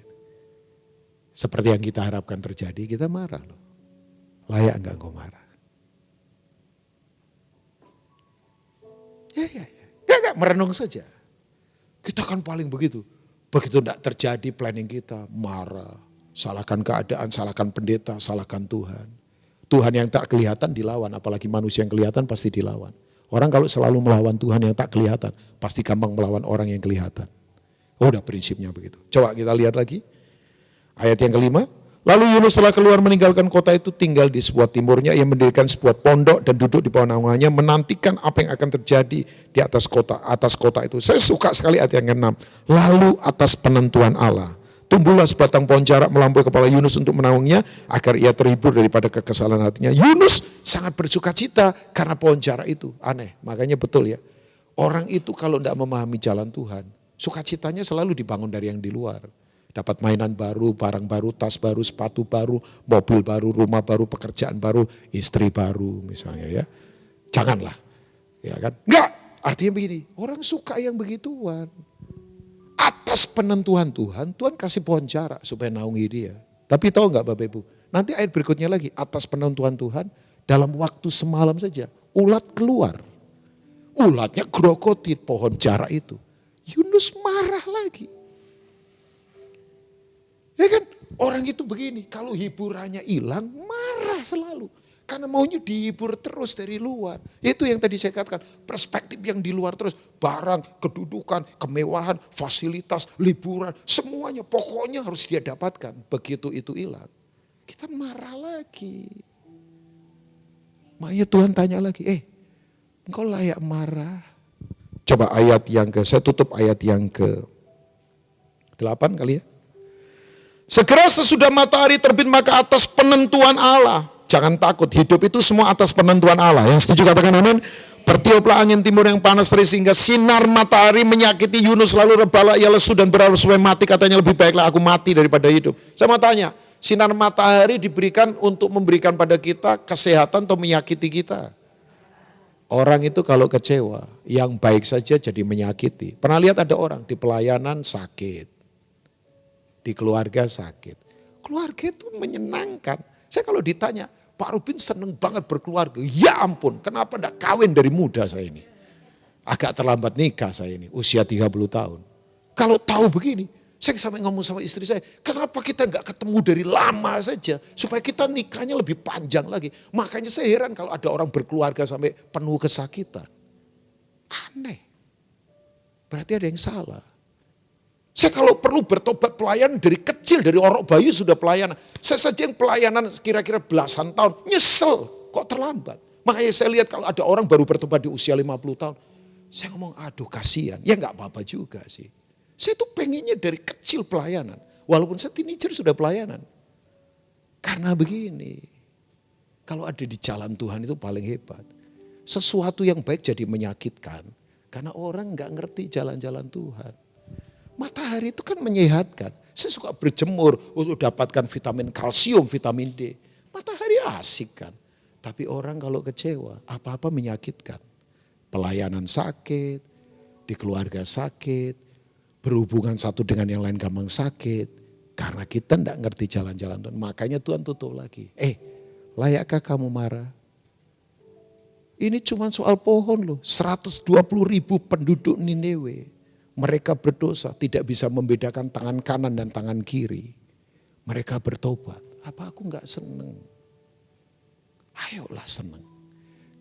[SPEAKER 1] seperti yang kita harapkan terjadi, kita marah loh. Layak enggak engkau marah? Ya. Enggak, merenung saja. Kita kan paling begitu. Begitu enggak terjadi planning kita, marah. Salahkan keadaan, salahkan pendeta, salahkan Tuhan. Tuhan yang tak kelihatan dilawan, apalagi manusia yang kelihatan pasti dilawan. Orang kalau selalu melawan Tuhan yang tak kelihatan, pasti gampang melawan orang yang kelihatan. Udah prinsipnya begitu. Coba kita lihat lagi. Ayat yang kelima. Lalu Yunus setelah keluar meninggalkan kota itu, tinggal di sebuah timurnya. Ia mendirikan sebuah pondok dan duduk di bawah naungannya, menantikan apa yang akan terjadi di atas kota itu. Saya suka sekali ayat yang ke-6. Lalu atas penentuan Allah, tumbuhlah sebatang pohon jarak melampaui kepala Yunus untuk menaungnya, agar ia terhibur daripada kekesalan hatinya. Yunus sangat bersuka cita karena pohon jarak itu. Aneh, makanya betul ya. Orang itu kalau tidak memahami jalan Tuhan, sukacitanya selalu dibangun dari yang di luar. Dapat mainan baru, barang baru, tas baru, sepatu baru, mobil baru, rumah baru, pekerjaan baru, istri baru misalnya ya. Janganlah. Ya kan? Enggak, artinya begini, orang suka yang begituan. Atas penentuan Tuhan, Tuhan kasih pohon jarak supaya naungi dia. Tapi tahu enggak Bapak Ibu, nanti ayat berikutnya lagi, atas penentuan Tuhan, dalam waktu semalam saja, ulat keluar. Ulatnya grogoti pohon jarak itu. Yunus marah lagi. Ya kan, orang itu begini, kalau hiburannya hilang, marah selalu. Karena maunya dihibur terus dari luar. Itu yang tadi saya katakan, perspektif yang di luar terus. Barang, kedudukan, kemewahan, fasilitas, liburan, semuanya pokoknya harus dia dapatkan. Begitu itu hilang, kita marah lagi. Makanya Tuhan tanya lagi, engkau layak marah? Coba ayat yang saya tutup ayat yang ke-8 kali ya. Segera sesudah matahari terbit maka atas penentuan Allah. Jangan takut, hidup itu semua atas penentuan Allah. Yang setuju katakan amin. Bertiuplah angin timur yang panas terik sehingga sinar matahari menyakiti Yunus lalu rebalah ia lesu dan berharap supaya mati. Katanya lebih baiklah aku mati daripada hidup. Saya mau tanya, sinar matahari diberikan untuk memberikan pada kita kesehatan atau menyakiti kita? Orang itu kalau kecewa, yang baik saja jadi menyakiti. Pernah lihat ada orang di pelayanan sakit, di keluarga sakit. Keluarga itu menyenangkan. Saya kalau ditanya, Pak Rubin seneng banget berkeluarga. Ya ampun, kenapa enggak kawin dari muda saya ini? Agak terlambat nikah saya ini, usia 30 tahun. Kalau tahu begini, saya sampai ngomong sama istri saya, kenapa kita enggak ketemu dari lama saja, supaya kita nikahnya lebih panjang lagi. Makanya saya heran kalau ada orang berkeluarga sampai penuh kesakitan. Aneh, berarti ada yang salah. Saya kalau perlu bertobat pelayanan dari kecil, dari orok bayi sudah pelayanan. Saya saja yang pelayanan kira-kira belasan tahun, nyesel kok terlambat. Makanya saya lihat kalau ada orang baru bertobat di usia 50 tahun. Saya ngomong aduh kasihan, ya gak apa-apa juga sih. Saya tuh pengennya dari kecil pelayanan. Walaupun saya teenager sudah pelayanan. Karena begini, kalau ada di jalan Tuhan itu paling hebat. Sesuatu yang baik jadi menyakitkan. Karena orang gak ngerti jalan-jalan Tuhan. Matahari itu kan menyehatkan. Saya suka berjemur untuk dapatkan vitamin kalsium, vitamin D. Matahari asik kan. Tapi orang kalau kecewa, apa-apa menyakitkan. Pelayanan sakit, di keluarga sakit, berhubungan satu dengan yang lain gampang sakit. Karena kita tidak ngerti jalan-jalan Tuhan. Makanya Tuhan tutup lagi. Layakkah kamu marah? Ini cuma soal pohon loh. 120.000 penduduk Nineve. Mereka berdosa, tidak bisa membedakan tangan kanan dan tangan kiri. Mereka bertobat. Apa aku enggak seneng? Ayolah seneng.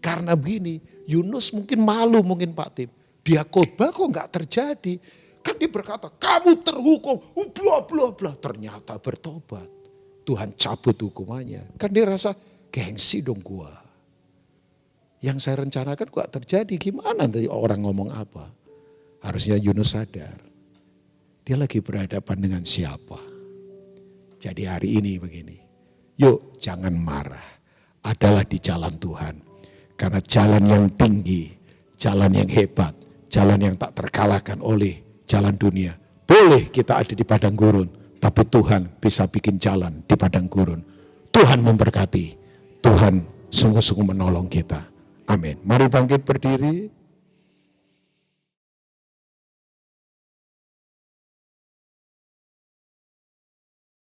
[SPEAKER 1] Karena begini, Yunus mungkin malu mungkin Pak Tim. Dia khotbah kok enggak terjadi. Kan dia berkata, kamu terhukum, bla bla bla. Ternyata bertobat. Tuhan cabut hukumannya. Kan dia rasa, gengsi dong gua. Yang saya rencanakan kok enggak terjadi. Gimana nanti orang ngomong apa? Harusnya Yunus sadar, dia lagi berhadapan dengan siapa. Jadi hari ini begini, yuk jangan marah, adalah di jalan Tuhan. Karena jalan yang tinggi, jalan yang hebat, jalan yang tak terkalahkan oleh jalan dunia. Boleh kita ada di padang gurun, tapi Tuhan bisa bikin jalan di padang gurun. Tuhan memberkati, Tuhan sungguh-sungguh menolong kita. Amin. Mari bangkit berdiri.